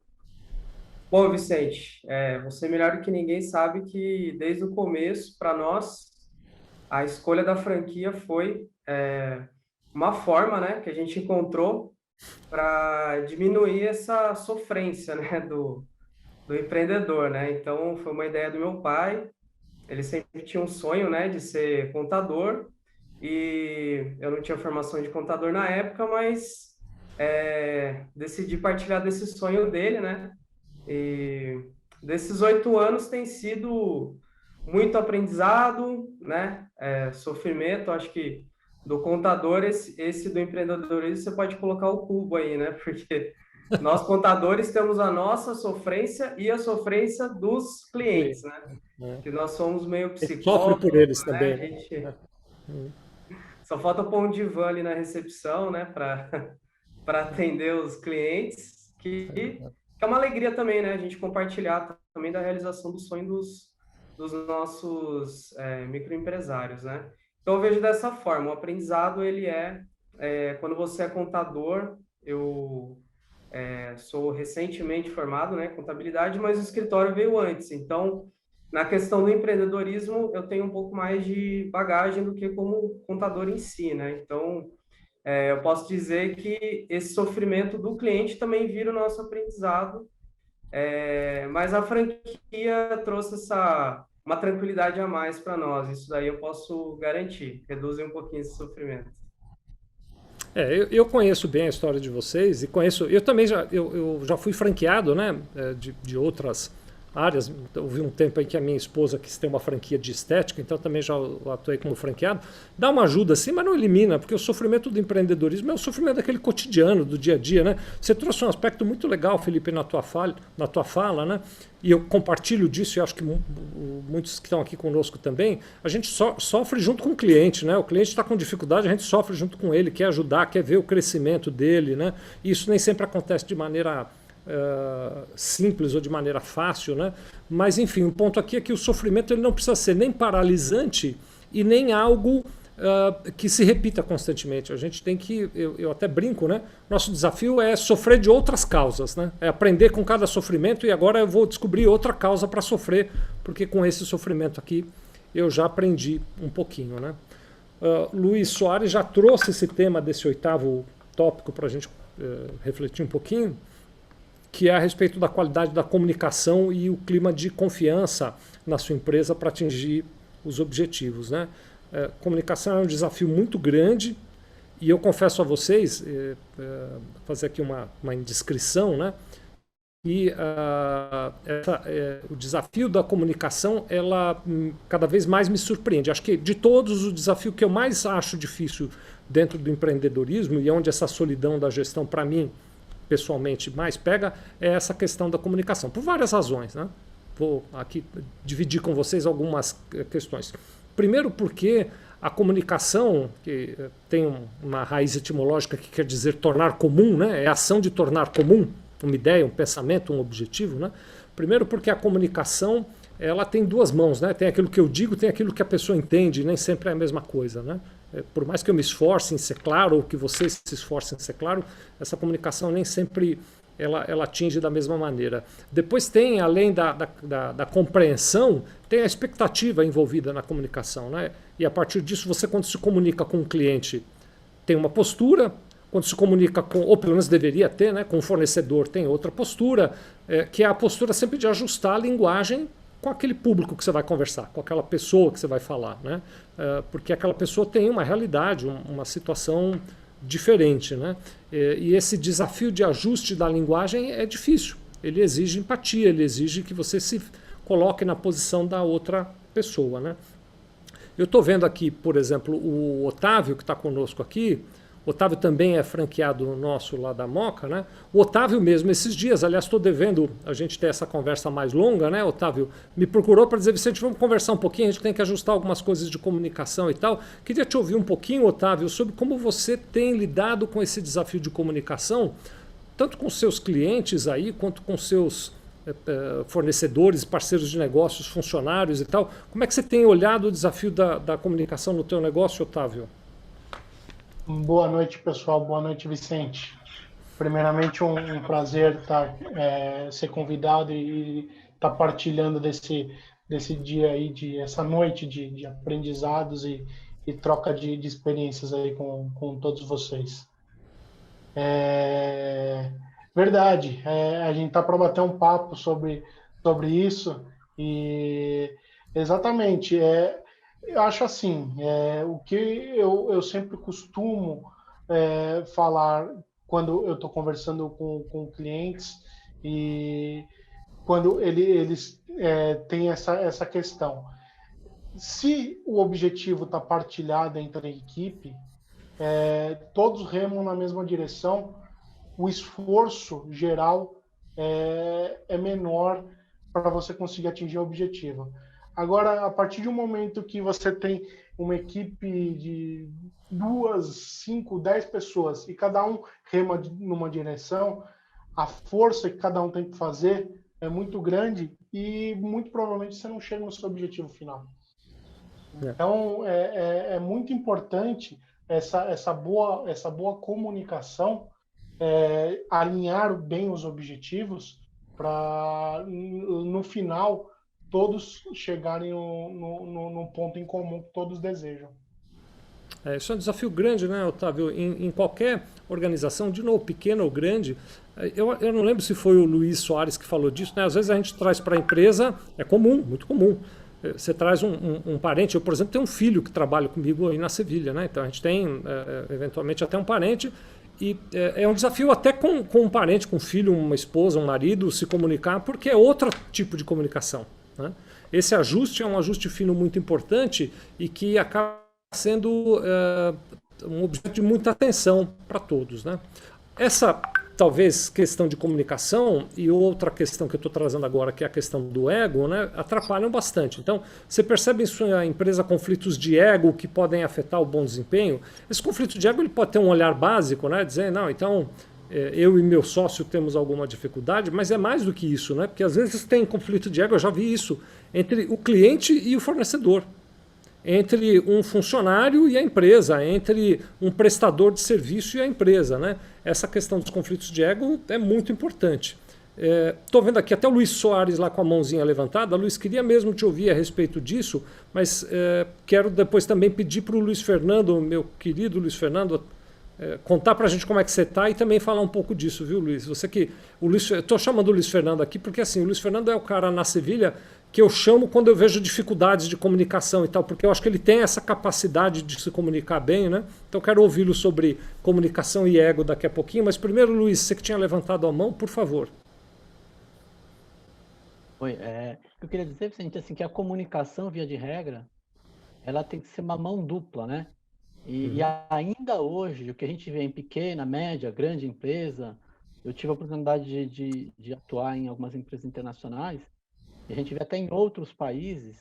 Bom, Vicente, você melhor do que ninguém sabe que desde o começo, para nós, a escolha da franquia foi uma forma, né, que a gente encontrou para diminuir essa sofrência, né, do empreendedor, né? Então, foi uma ideia do meu pai. Ele sempre tinha um sonho, né, de ser contador, e eu não tinha formação de contador na época, mas decidi partilhar desse sonho dele, né? E desses 8 anos tem sido muito aprendizado, né? Sofrimento, acho que do contador, esse do empreendedorismo, você pode colocar o cubo aí, né? Porque nós contadores temos a nossa sofrência e a sofrência dos clientes, né? Que nós somos meio psicólogos, sofre por eles né? também. A gente só falta pôr um divã ali na recepção, né? Para atender os clientes, que é uma alegria também, né? A gente compartilhar também da realização do sonho dos nossos microempresários, né? Então, eu vejo dessa forma, o aprendizado, ele quando você é contador, eu sou recentemente formado, né, em contabilidade, mas o escritório veio antes. Então, na questão do empreendedorismo, eu tenho um pouco mais de bagagem do que como contador em si, né? Então, eu posso dizer que esse sofrimento do cliente também vira o nosso aprendizado, mas a franquia trouxe uma tranquilidade a mais para nós. Isso daí eu posso garantir, reduzir um pouquinho esse sofrimento. Eu conheço bem a história de vocês e conheço. Eu também eu já fui franqueado, né, de outras áreas. Houve um tempo em que a minha esposa quis ter uma franquia de estética, então também já atuei como franqueado. Dá uma ajuda sim, mas não elimina, porque o sofrimento do empreendedorismo é o sofrimento daquele cotidiano, do dia a dia, né? Você trouxe um aspecto muito legal, Felipe, na tua fala, né? E eu compartilho disso e acho que muitos que estão aqui conosco também. A gente sofre junto com o cliente, né? O cliente está com dificuldade, a gente sofre junto com ele, quer ajudar, quer ver o crescimento dele, né? E isso nem sempre acontece de maneira simples ou de maneira fácil, né? Mas enfim, o ponto aqui é que o sofrimento ele não precisa ser nem paralisante e nem algo que se repita constantemente. A gente tem que, eu até brinco, né? Nosso desafio é sofrer de outras causas, né? É aprender com cada sofrimento e agora eu vou descobrir outra causa para sofrer, porque com esse sofrimento aqui eu já aprendi um pouquinho, né? Luiz Soares já trouxe esse tema desse 8º tópico para a gente refletir um pouquinho, que é a respeito da qualidade da comunicação e o clima de confiança na sua empresa para atingir os objetivos, né? Comunicação é um desafio muito grande e eu confesso a vocês, fazer aqui uma indiscrição, né? E o desafio da comunicação, ela cada vez mais me surpreende. Acho que de todos, o desafio que eu mais acho difícil dentro do empreendedorismo e onde essa solidão da gestão, para mim, pessoalmente, mais pega, é essa questão da comunicação, por várias razões, né? Vou aqui dividir com vocês algumas questões. Primeiro porque a comunicação, que tem uma raiz etimológica que quer dizer tornar comum, né? É a ação de tornar comum uma ideia, um pensamento, um objetivo, né? Primeiro porque a comunicação, ela tem duas mãos, né? Tem aquilo que eu digo, tem aquilo que a pessoa entende, nem sempre é a mesma coisa, né? Por mais que eu me esforce em ser claro, ou que vocês se esforcem em ser claro, essa comunicação nem sempre ela atinge da mesma maneira. Depois tem, além da compreensão, tem a expectativa envolvida na comunicação, né? E a partir disso, você, quando se comunica com o cliente, tem uma postura. Quando se comunica com, ou pelo menos deveria ter, né, com o fornecedor, tem outra postura, que é a postura sempre de ajustar a linguagem com aquele público que você vai conversar, com aquela pessoa que você vai falar, né? Porque aquela pessoa tem uma realidade, uma situação diferente, né? E esse desafio de ajuste da linguagem é difícil. Ele exige empatia, ele exige que você se coloque na posição da outra pessoa, né? Eu estou vendo aqui, por exemplo, o Otávio, que está conosco aqui. O Otávio também é franqueado nosso lá da Moca, né? O Otávio mesmo, esses dias, aliás, estou devendo a gente ter essa conversa mais longa, né? Otávio me procurou para dizer, Vicente, vamos conversar um pouquinho, a gente tem que ajustar algumas coisas de comunicação e tal. Queria te ouvir um pouquinho, Otávio, sobre como você tem lidado com esse desafio de comunicação, tanto com seus clientes aí, quanto com seus fornecedores, parceiros de negócios, funcionários e tal. Como é que você tem olhado o desafio da comunicação no teu negócio, Otávio? Boa noite, pessoal. Boa noite, Vicente. Primeiramente, um prazer ser convidado e estar partilhando desse dia aí, essa noite de aprendizados e troca de experiências aí com todos vocês. Verdade, a gente está para bater um papo sobre isso e exatamente, eu acho assim, o que eu sempre costumo falar quando eu estou conversando com clientes e quando eles têm essa questão. Se o objetivo está partilhado entre a equipe, todos remam na mesma direção, o esforço geral é menor para você conseguir atingir o objetivo. Agora, a partir de um momento que você tem uma equipe de 2, 5, 10 pessoas e cada um rema numa direção, a força que cada um tem que fazer é muito grande e muito provavelmente você não chega no seu objetivo final. Então, é muito importante essa boa comunicação, alinhar bem os objetivos para, no final, todos chegarem num ponto em comum que todos desejam. Isso é um desafio grande, né, Otávio? Em qualquer organização, de novo, pequena ou grande. Eu não lembro se foi o Luiz Soares que falou disso, né? Às vezes a gente traz para a empresa, é comum, muito comum. Você traz um parente, eu, por exemplo, tenho um filho que trabalha comigo aí na Sevilha, né? Então a gente tem, eventualmente, até um parente, e é um desafio até com um parente, com um filho, uma esposa, um marido, se comunicar, porque é outro tipo de comunicação, né? Esse ajuste é um ajuste fino muito importante e que acaba sendo um objeto de muita atenção para todos, né? Essa, talvez, questão de comunicação e outra questão que eu estou trazendo agora, que é a questão do ego, né, atrapalham bastante. Então, você percebe em sua empresa conflitos de ego que podem afetar o bom desempenho? Esse conflito de ego ele pode ter um olhar básico, né, dizer, não, então eu e meu sócio temos alguma dificuldade, mas é mais do que isso, né, porque às vezes tem conflito de ego, eu já vi isso, entre o cliente e o fornecedor, entre um funcionário e a empresa, entre um prestador de serviço e a empresa, né? Essa questão dos conflitos de ego é muito importante. Estou vendo aqui até o Luiz Soares lá com a mãozinha levantada. Luiz, queria mesmo te ouvir a respeito disso, mas quero depois também pedir para o Luiz Fernando, meu querido Luiz Fernando, contar para a gente como é que você está e também falar um pouco disso, viu, Luiz? Você que estou chamando o Luiz Fernando aqui porque assim, o Luiz Fernando é o cara na Sevilha que eu chamo quando eu vejo dificuldades de comunicação e tal, porque eu acho que ele tem essa capacidade de se comunicar bem, né? Então eu quero ouvi-lo sobre comunicação e ego daqui a pouquinho, mas primeiro, Luiz, você que tinha levantado a mão, por favor. Oi, eu queria dizer, Vicente, assim, que a comunicação, via de regra, ela tem que ser uma mão dupla, né? E ainda hoje, o que a gente vê em pequena, média, grande empresa, eu tive a oportunidade de atuar em algumas empresas internacionais, e a gente vê até em outros países,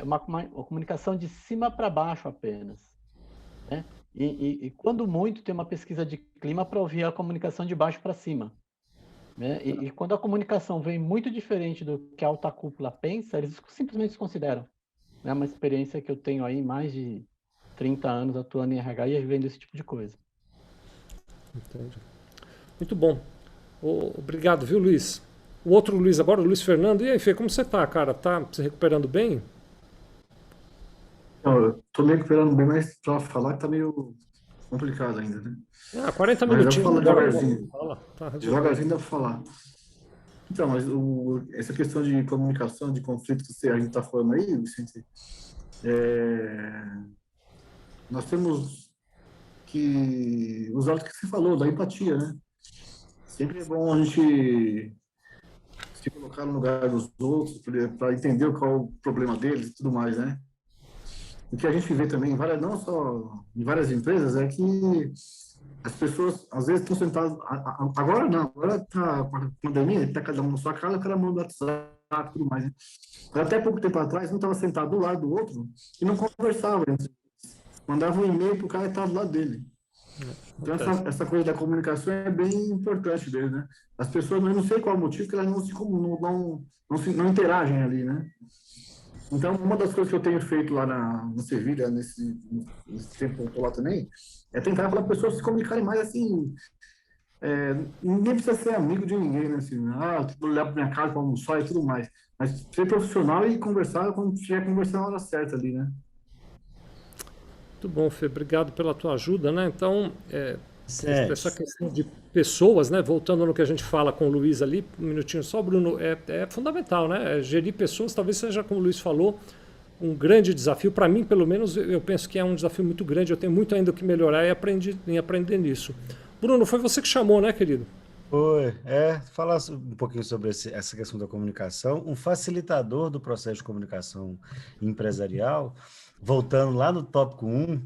uma comunicação de cima para baixo apenas, né? E quando muito, tem uma pesquisa de clima para ouvir a comunicação de baixo para cima, né? E quando a comunicação vem muito diferente do que a alta cúpula pensa, eles simplesmente desconsideram. É uma experiência que eu tenho aí mais de 30 anos atuando em RH e vendo esse tipo de coisa. Entendi. Muito bom. Obrigado, viu, Luiz? O outro Luiz agora, o Luiz Fernando. E aí, Fê, como você tá, cara? Tá se recuperando bem? Não, eu tô me recuperando bem, mas pra falar que tá meio complicado ainda, né? 40 Mas eu minutinhos. falo devagarzinho. Tá, Devagarzinho dá pra falar. Então, mas essa questão de comunicação, de conflito que a gente tá falando aí, Vicente, nós temos que usar o que você falou, da empatia, né? Sempre é bom a gente se colocar no lugar dos outros para entender qual é o problema deles e tudo mais, né? O que a gente vê também, não só em várias empresas, é que as pessoas, às vezes, estão sentadas... Agora não, agora tá com a pandemia, tá cada um na sua casa, cada mão do WhatsApp e tudo mais, né? Até pouco tempo atrás, um estava sentado do lado do outro e não conversava. Mandava um e-mail pro cara que estava do lado dele. Então, essa coisa da comunicação é bem importante dele, né? As pessoas, eu não sei qual é o motivo, que elas não interagem ali, né? Então, uma das coisas que eu tenho feito lá na Sevilha, nesse tempo que eu estou lá também, é tentar falar para as pessoas se comunicarem mais assim. Ninguém precisa ser amigo de ninguém, né? Assim, olhar para minha casa para almoçar e tudo mais. Mas ser profissional e conversar quando tiver que conversar na hora certa ali, né? Muito bom, Fê. Obrigado pela tua ajuda, né? Então, essa questão de pessoas, né? Voltando no que a gente fala com o Luiz ali, um minutinho só, Bruno, é fundamental, né? Gerir pessoas, talvez seja, como o Luiz falou, um grande desafio. Para mim, pelo menos, eu penso que é um desafio muito grande. Eu tenho muito ainda o que melhorar e aprender nisso. Bruno, foi você que chamou, né, querido? Foi, falar um pouquinho sobre essa questão da comunicação, um facilitador do processo de comunicação empresarial, voltando lá no tópico 1,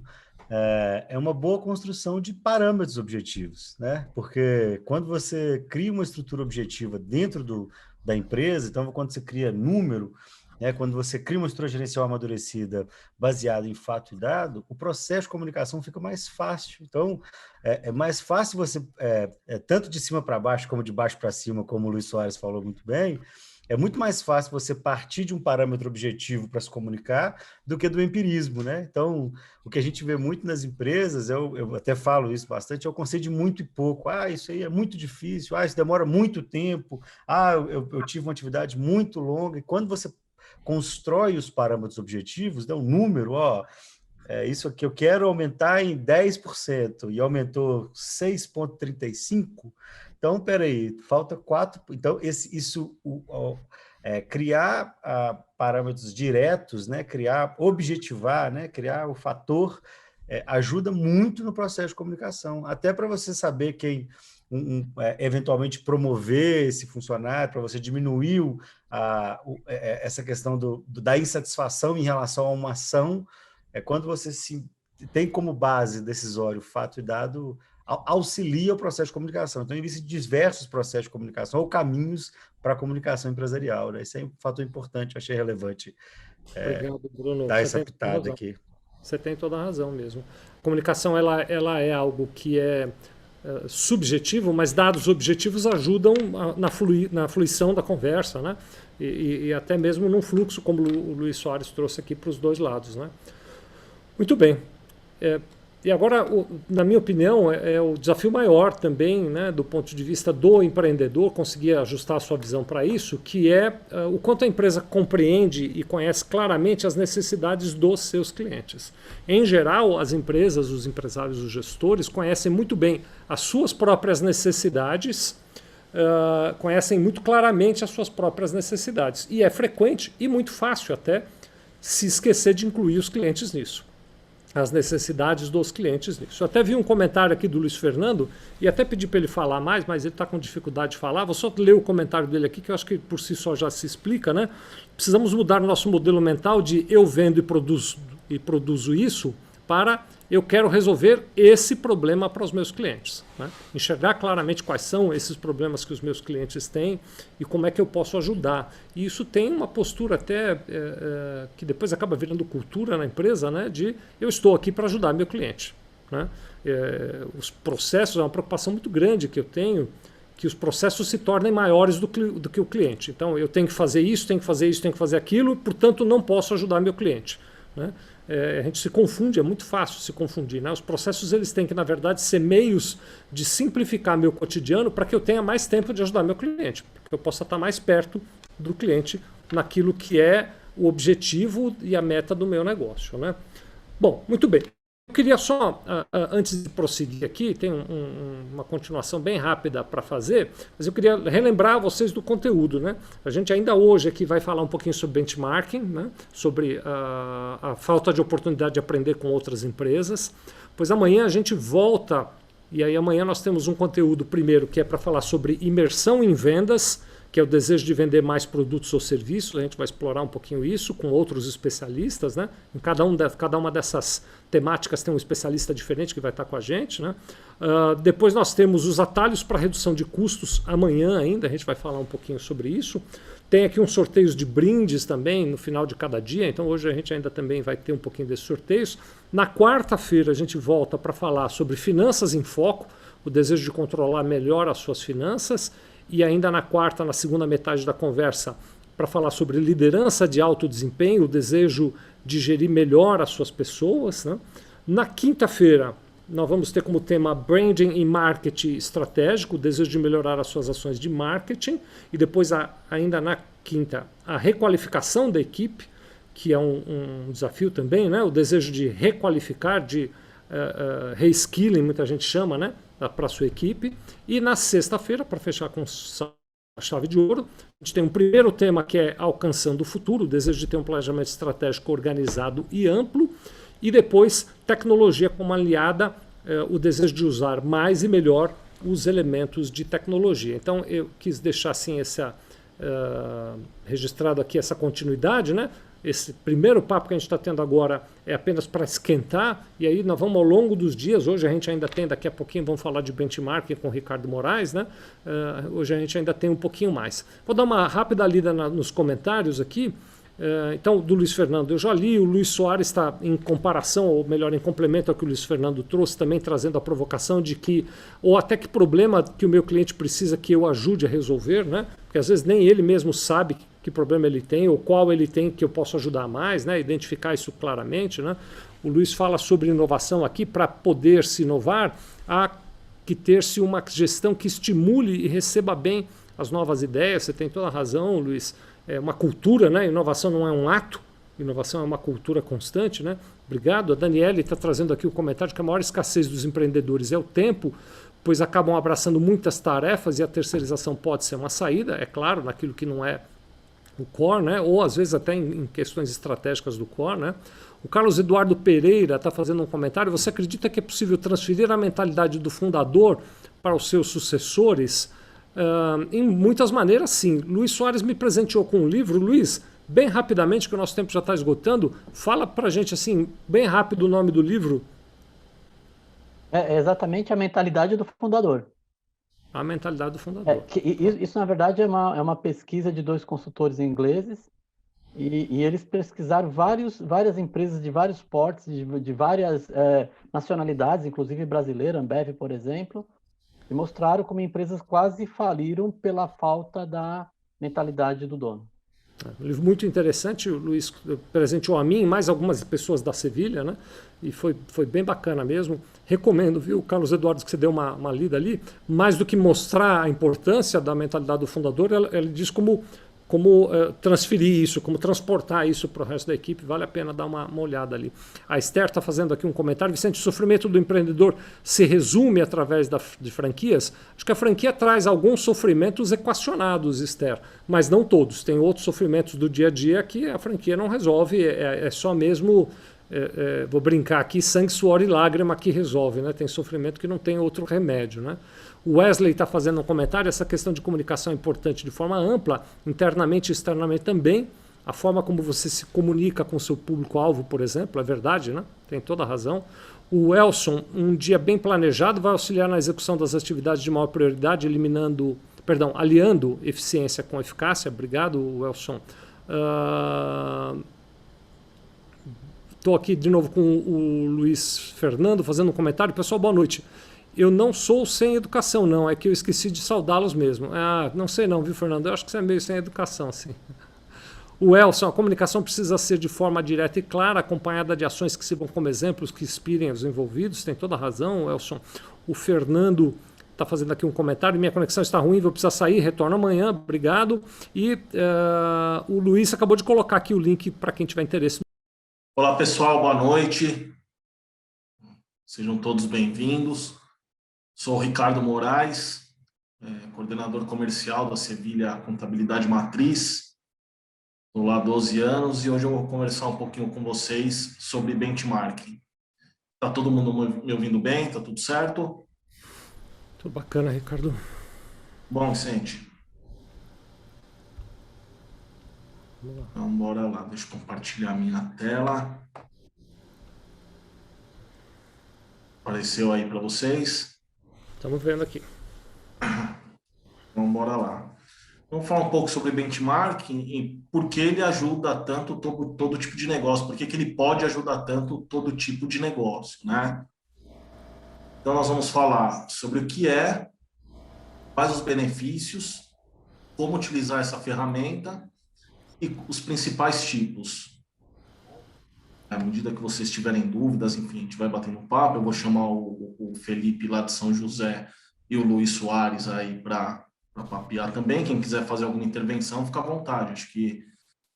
é uma boa construção de parâmetros objetivos, né? Porque quando você cria uma estrutura objetiva dentro da empresa, então quando você cria número, quando você cria uma estrutura gerencial amadurecida baseada em fato e dado, o processo de comunicação fica mais fácil. Então, é mais fácil você, tanto de cima para baixo como de baixo para cima, como o Luiz Soares falou muito bem, é muito mais fácil você partir de um parâmetro objetivo para se comunicar do que do empirismo, né? Então, o que a gente vê muito nas empresas, eu até falo isso bastante, é o conceito de muito e pouco. Isso aí é muito difícil, isso demora muito tempo, eu tive uma atividade muito longa. E quando você constrói os parâmetros objetivos, dá um número, isso aqui eu quero aumentar em 10% e aumentou 6,35%, então, peraí, falta 4%. Então, criar parâmetros diretos, né, objetivar, né, criar o fator, ajuda muito no processo de comunicação, até para você saber quem eventualmente promover esse funcionário, para você diminuir essa questão da insatisfação em relação a uma ação. Quando você tem como base decisório fato e dado, auxilia o processo de comunicação. Então, existem diversos processos de comunicação ou caminhos para a comunicação empresarial, né? Isso é um fator importante, achei relevante. Obrigado, Bruno. Dar essa pitada aqui. Você tem toda a razão mesmo. A comunicação ela é algo que é subjetivo, mas dados objetivos ajudam na fluição da conversa, né? E até mesmo num fluxo, como o Luiz Soares trouxe aqui para os dois lados, né? Muito bem. E agora, na minha opinião, é o desafio maior também, né, do ponto de vista do empreendedor, conseguir ajustar a sua visão para isso, que é o quanto a empresa compreende e conhece claramente as necessidades dos seus clientes. Em geral, as empresas, os empresários, os gestores conhecem muito bem as suas próprias necessidades, conhecem muito claramente as suas próprias necessidades. E é frequente e muito fácil até se esquecer de incluir os clientes nisso. As necessidades dos clientes nisso. Eu até vi um comentário aqui do Luiz Fernando e até pedi para ele falar mais, mas ele está com dificuldade de falar. Vou só ler o comentário dele aqui, que eu acho que por si só já se explica, né? Precisamos mudar o nosso modelo mental de eu vendo e produzo isso para eu quero resolver esse problema para os meus clientes, né? Enxergar claramente quais são esses problemas que os meus clientes têm e como é que eu posso ajudar. E isso tem uma postura até que depois acaba virando cultura na empresa, né? De eu estou aqui para ajudar meu cliente, né? Os processos, é uma preocupação muito grande que eu tenho, que os processos se tornem maiores do que o cliente. Então eu tenho que fazer isso, tenho que fazer isso, tenho que fazer aquilo, portanto não posso ajudar meu cliente, né? A gente se confunde, é muito fácil se confundir, né? Os processos eles têm que, na verdade, ser meios de simplificar meu cotidiano para que eu tenha mais tempo de ajudar meu cliente, para que eu possa estar mais perto do cliente naquilo que é o objetivo e a meta do meu negócio, né? Bom, muito bem. Eu queria só, antes de prosseguir aqui, tem uma continuação bem rápida para fazer, mas eu queria relembrar vocês do conteúdo, né? A gente ainda hoje aqui vai falar um pouquinho sobre benchmarking, né? Sobre a falta de oportunidade de aprender com outras empresas, pois amanhã a gente volta, e aí amanhã nós temos um conteúdo primeiro que é para falar sobre imersão em vendas, que é o desejo de vender mais produtos ou serviços. A gente vai explorar um pouquinho isso com outros especialistas, né? Em cada uma dessas temáticas tem um especialista diferente que vai estar com a gente, né? Depois nós temos os atalhos para redução de custos amanhã ainda, a gente vai falar um pouquinho sobre isso. Tem aqui uns sorteios de brindes também no final de cada dia, então hoje a gente ainda também vai ter um pouquinho desses sorteios. Na quarta-feira a gente volta para falar sobre finanças em foco, o desejo de controlar melhor as suas finanças. E ainda na segunda metade da conversa, para falar sobre liderança de alto desempenho, o desejo de gerir melhor as suas pessoas, né? Na quinta-feira, nós vamos ter como tema branding e marketing estratégico, o desejo de melhorar as suas ações de marketing. E depois, ainda na quinta, a requalificação da equipe, que é um desafio também, né? O desejo de requalificar, de reskilling, muita gente chama, né? Para a sua equipe. E na sexta-feira, para fechar com a chave de ouro, a gente tem um primeiro tema que é alcançando o futuro, o desejo de ter um planejamento estratégico organizado e amplo, e depois tecnologia como aliada, o desejo de usar mais e melhor os elementos de tecnologia. Então eu quis deixar assim registrado aqui essa continuidade, né? Esse primeiro papo que a gente está tendo agora é apenas para esquentar, e aí nós vamos ao longo dos dias. Hoje a gente ainda tem, daqui a pouquinho vamos falar de benchmarking com o Ricardo Moraes, né? Hoje a gente ainda tem um pouquinho mais. Vou dar uma rápida lida nos comentários aqui. Então, do Luiz Fernando eu já li, o Luiz Soares está em comparação, ou melhor, em complemento ao que o Luiz Fernando trouxe, também trazendo a provocação de que, ou até que problema que o meu cliente precisa que eu ajude a resolver, né? Porque às vezes nem ele mesmo sabe que problema ele tem, ou qual ele tem que eu posso ajudar mais, né? Identificar isso claramente, né? O Luiz fala sobre inovação aqui. Para poder se inovar, há que ter-se uma gestão que estimule e receba bem as novas ideias. Você tem toda a razão, Luiz. É uma cultura, né? Inovação não é um ato, inovação é uma cultura constante, né? Obrigado. A Daniele está trazendo aqui o comentário que a maior escassez dos empreendedores é o tempo, pois acabam abraçando muitas tarefas e a terceirização pode ser uma saída, é claro, naquilo que não é o core, né? Ou às vezes até em questões estratégicas do core, né? O Carlos Eduardo Pereira está fazendo um comentário. Você acredita que é possível transferir a mentalidade do fundador para os seus sucessores? Em muitas maneiras, sim. Luiz Soares me presenteou com um livro. Luiz, bem rapidamente, que o nosso tempo já está esgotando, fala para a gente, assim, bem rápido o nome do livro. É exatamente a mentalidade do fundador. A mentalidade do fundador. Isso, na verdade, é uma pesquisa de 2 consultores ingleses, e eles pesquisaram várias empresas de vários portes, de várias nacionalidades, inclusive brasileira, Ambev, por exemplo, e mostraram como empresas quase faliram pela falta da mentalidade do dono. Um livro muito interessante, o Luiz presenteou a mim e mais algumas pessoas da Sevilha, né? E foi bem bacana mesmo. Recomendo, viu, Carlos Eduardo, que você deu uma lida ali. Mais do que mostrar a importância da mentalidade do fundador, ele diz como transferir isso, como transportar isso para o resto da equipe. Vale a pena dar uma olhada ali. A Esther está fazendo aqui um comentário. Vicente, o sofrimento do empreendedor se resume através de franquias? Acho que a franquia traz alguns sofrimentos equacionados, Esther, mas não todos. Tem outros sofrimentos do dia a dia que a franquia não resolve, é só mesmo, vou brincar aqui, sangue, suor e lágrima que resolve, né? Tem sofrimento que não tem outro remédio, né? O Wesley está fazendo um comentário, essa questão de comunicação é importante de forma ampla, internamente e externamente também. A forma como você se comunica com o seu público-alvo, por exemplo, é verdade, né? Tem toda a razão. O Elson, um dia bem planejado, vai auxiliar na execução das atividades de maior prioridade, aliando eficiência com eficácia. Obrigado, Elson. Estou aqui de novo com o Luiz Fernando fazendo um comentário. Pessoal, boa noite. Eu não sou sem educação, não. É que eu esqueci de saudá-los mesmo. Não sei não, viu, Fernando? Eu acho que você é meio sem educação, sim. O Elson, a comunicação precisa ser de forma direta e clara, acompanhada de ações que sirvam como exemplos, que inspirem os envolvidos. Tem toda a razão, Elson. O Fernando está fazendo aqui um comentário. Minha conexão está ruim, vou precisar sair. Retorno amanhã. Obrigado. E o Luiz acabou de colocar aqui o link para quem tiver interesse. Olá, pessoal. Boa noite. Sejam todos bem-vindos. Sou o Ricardo Moraes, coordenador comercial da Sevilha Contabilidade Matriz. Estou lá há 12 anos e hoje eu vou conversar um pouquinho com vocês sobre benchmarking. Está todo mundo me ouvindo bem? Está tudo certo? Tudo bacana, Ricardo. Bom, Vicente. Então, bora lá. Deixa eu compartilhar a minha tela. Apareceu aí para vocês? Estamos vendo aqui. Então, bora lá. Vamos falar um pouco sobre benchmarking e por que ele ajuda tanto todo tipo de negócio, por que ele pode ajudar tanto todo tipo de negócio, né? Então, nós vamos falar sobre o que é, quais os benefícios, como utilizar essa ferramenta e os principais tipos. À medida que vocês tiverem dúvidas, enfim, a gente vai batendo um papo. Eu vou chamar o Felipe lá de São José e o Luiz Soares aí para papear também. Quem quiser fazer alguma intervenção, fica à vontade. Acho que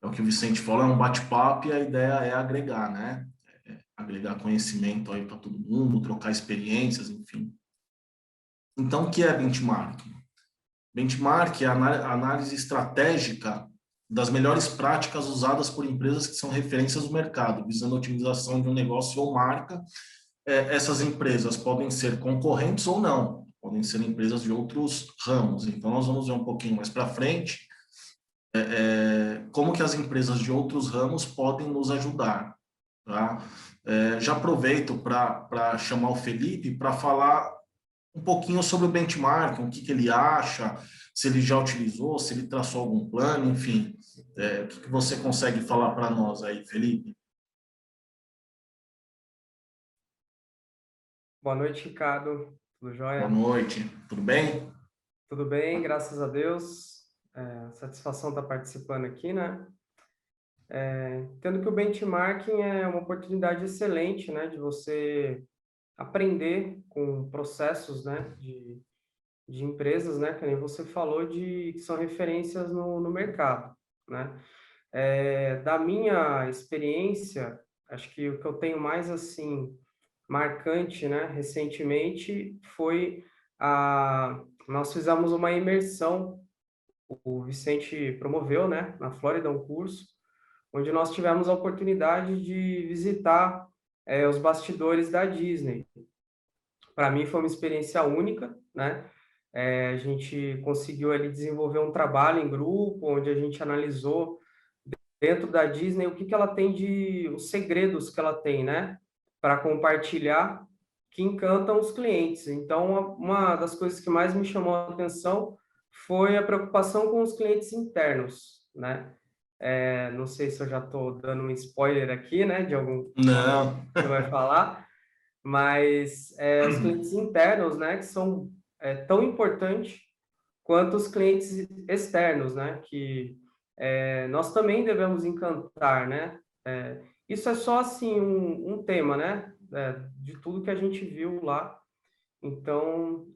é o que o Vicente falou, é um bate-papo e a ideia é agregar, né? Agregar conhecimento aí para todo mundo, trocar experiências, enfim. Então, o que é benchmarking? Benchmarking é a análise estratégica das melhores práticas usadas por empresas que são referências no mercado, visando a otimização de um negócio ou marca. Essas empresas podem ser concorrentes ou não, podem ser empresas de outros ramos. Então, nós vamos ver um pouquinho mais para frente como que as empresas de outros ramos podem nos ajudar. Tá? Já aproveito para chamar o Felipe para falar um pouquinho sobre o benchmarking, o que ele acha, se ele já utilizou, se ele traçou algum plano, enfim. O que você consegue falar para nós aí, Felipe? Boa noite, Ricardo. Tudo jóia? Boa noite. Tudo bem? Tudo bem, graças a Deus. Satisfação estar participando aqui, né? Tendo que o benchmarking é uma oportunidade excelente, né, de você aprender com processos, né, de empresas, né, que nem você falou, que são referências no mercado, né? Da minha experiência, acho que o que eu tenho mais assim marcante, né, recentemente foi nós fizemos uma imersão, o Vicente promoveu, né, na Flórida um curso, onde nós tivemos a oportunidade de visitar os bastidores da Disney. Para mim foi uma experiência única, né? A gente conseguiu ali desenvolver um trabalho em grupo, onde a gente analisou dentro da Disney o que que ela tem os segredos que ela tem, né? Para compartilhar, que encantam os clientes. Então, uma das coisas que mais me chamou a atenção foi a preocupação com os clientes internos, né? Não sei se eu já estou dando um spoiler aqui, né? De algum Não. que você vai falar, mas os clientes internos, né? Que são tão importantes quanto os clientes externos, né? Que nós também devemos encantar, né? Isso é só assim um tema, né? De tudo que a gente viu lá. Então,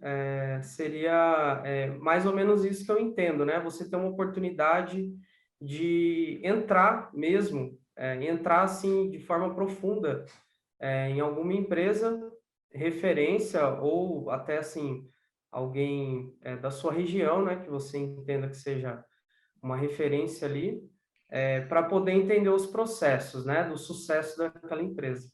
seria mais ou menos isso que eu entendo, né? Você ter uma oportunidade de entrar mesmo, entrar assim de forma profunda em alguma empresa, referência ou até assim alguém da sua região, né? Que você entenda que seja uma referência ali, para poder entender os processos, né? Do sucesso daquela empresa.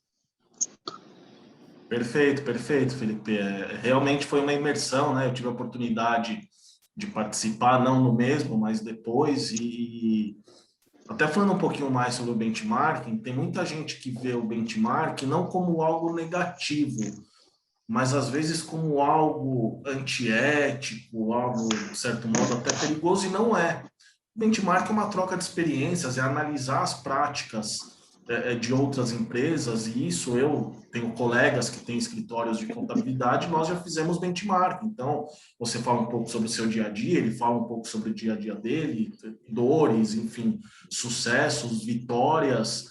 Perfeito, perfeito, Felipe. Realmente foi uma imersão, né? Eu tive a oportunidade de participar, não no mesmo, mas depois. E até falando um pouquinho mais sobre o benchmarking, tem muita gente que vê o benchmark não como algo negativo, mas às vezes como algo antiético, algo, de certo modo, até perigoso, e não é. O benchmark é uma troca de experiências, é analisar as práticas de outras empresas, e isso eu tenho colegas que têm escritórios de contabilidade, nós já fizemos benchmark. Então, você fala um pouco sobre o seu dia a dia, ele fala um pouco sobre o dia a dia dele, dores, enfim, sucessos, vitórias,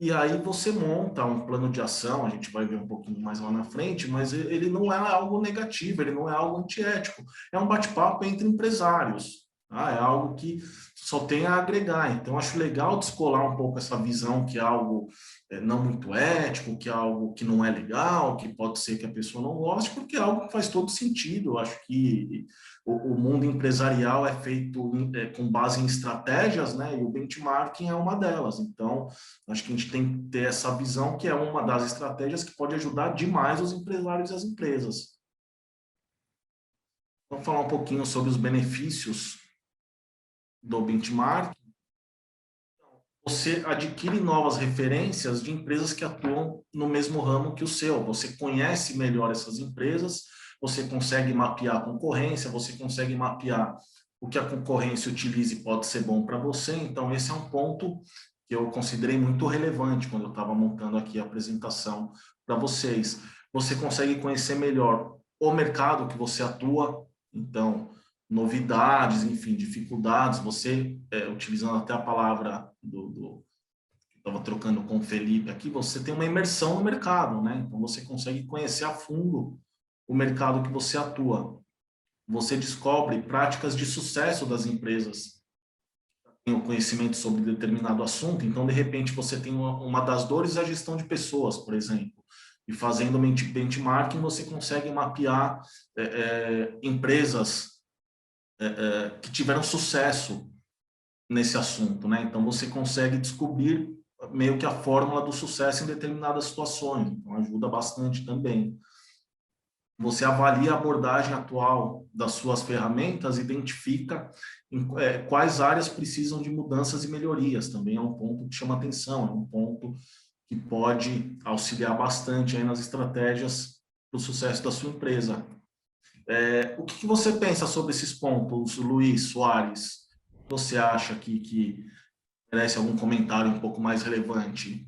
e aí você monta um plano de ação, a gente vai ver um pouquinho mais lá na frente, mas ele não é algo negativo, ele não é algo antiético, é um bate-papo entre empresários, tá? É algo que só tem a agregar. Então, acho legal descolar um pouco essa visão que é algo não muito ético, que é algo que não é legal, que pode ser que a pessoa não goste, porque é algo que faz todo sentido. Eu acho que o mundo empresarial é feito com base em estratégias, né? E o benchmarking é uma delas. Então, acho que a gente tem que ter essa visão que é uma das estratégias que pode ajudar demais os empresários e as empresas. Vamos falar um pouquinho sobre os benefícios do benchmark. Você adquire novas referências de empresas que atuam no mesmo ramo que o seu. Você conhece melhor essas empresas, você consegue mapear a concorrência, você consegue mapear o que a concorrência utiliza e pode ser bom para você. Então, esse é um ponto que eu considerei muito relevante quando eu estava montando aqui a apresentação para vocês. Você consegue conhecer melhor o mercado que você atua, então, novidades, enfim, dificuldades, você, utilizando até a palavra estava trocando com o Felipe aqui, você tem uma imersão no mercado, né? Então, você consegue conhecer a fundo o mercado que você atua. Você descobre práticas de sucesso das empresas, tem o conhecimento sobre determinado assunto, então, de repente, você tem uma das dores é a gestão de pessoas, por exemplo, e fazendo benchmarking, você consegue mapear empresas que tiveram sucesso nesse assunto, né? Então, você consegue descobrir meio que a fórmula do sucesso em determinadas situações. Então, ajuda bastante também. Você avalia a abordagem atual das suas ferramentas, identifica quais áreas precisam de mudanças e melhorias. Também é um ponto que chama atenção, é um ponto que pode auxiliar bastante aí nas estratégias para o sucesso da sua empresa. O que você pensa sobre esses pontos, Luiz Soares? Você acha que merece algum comentário um pouco mais relevante?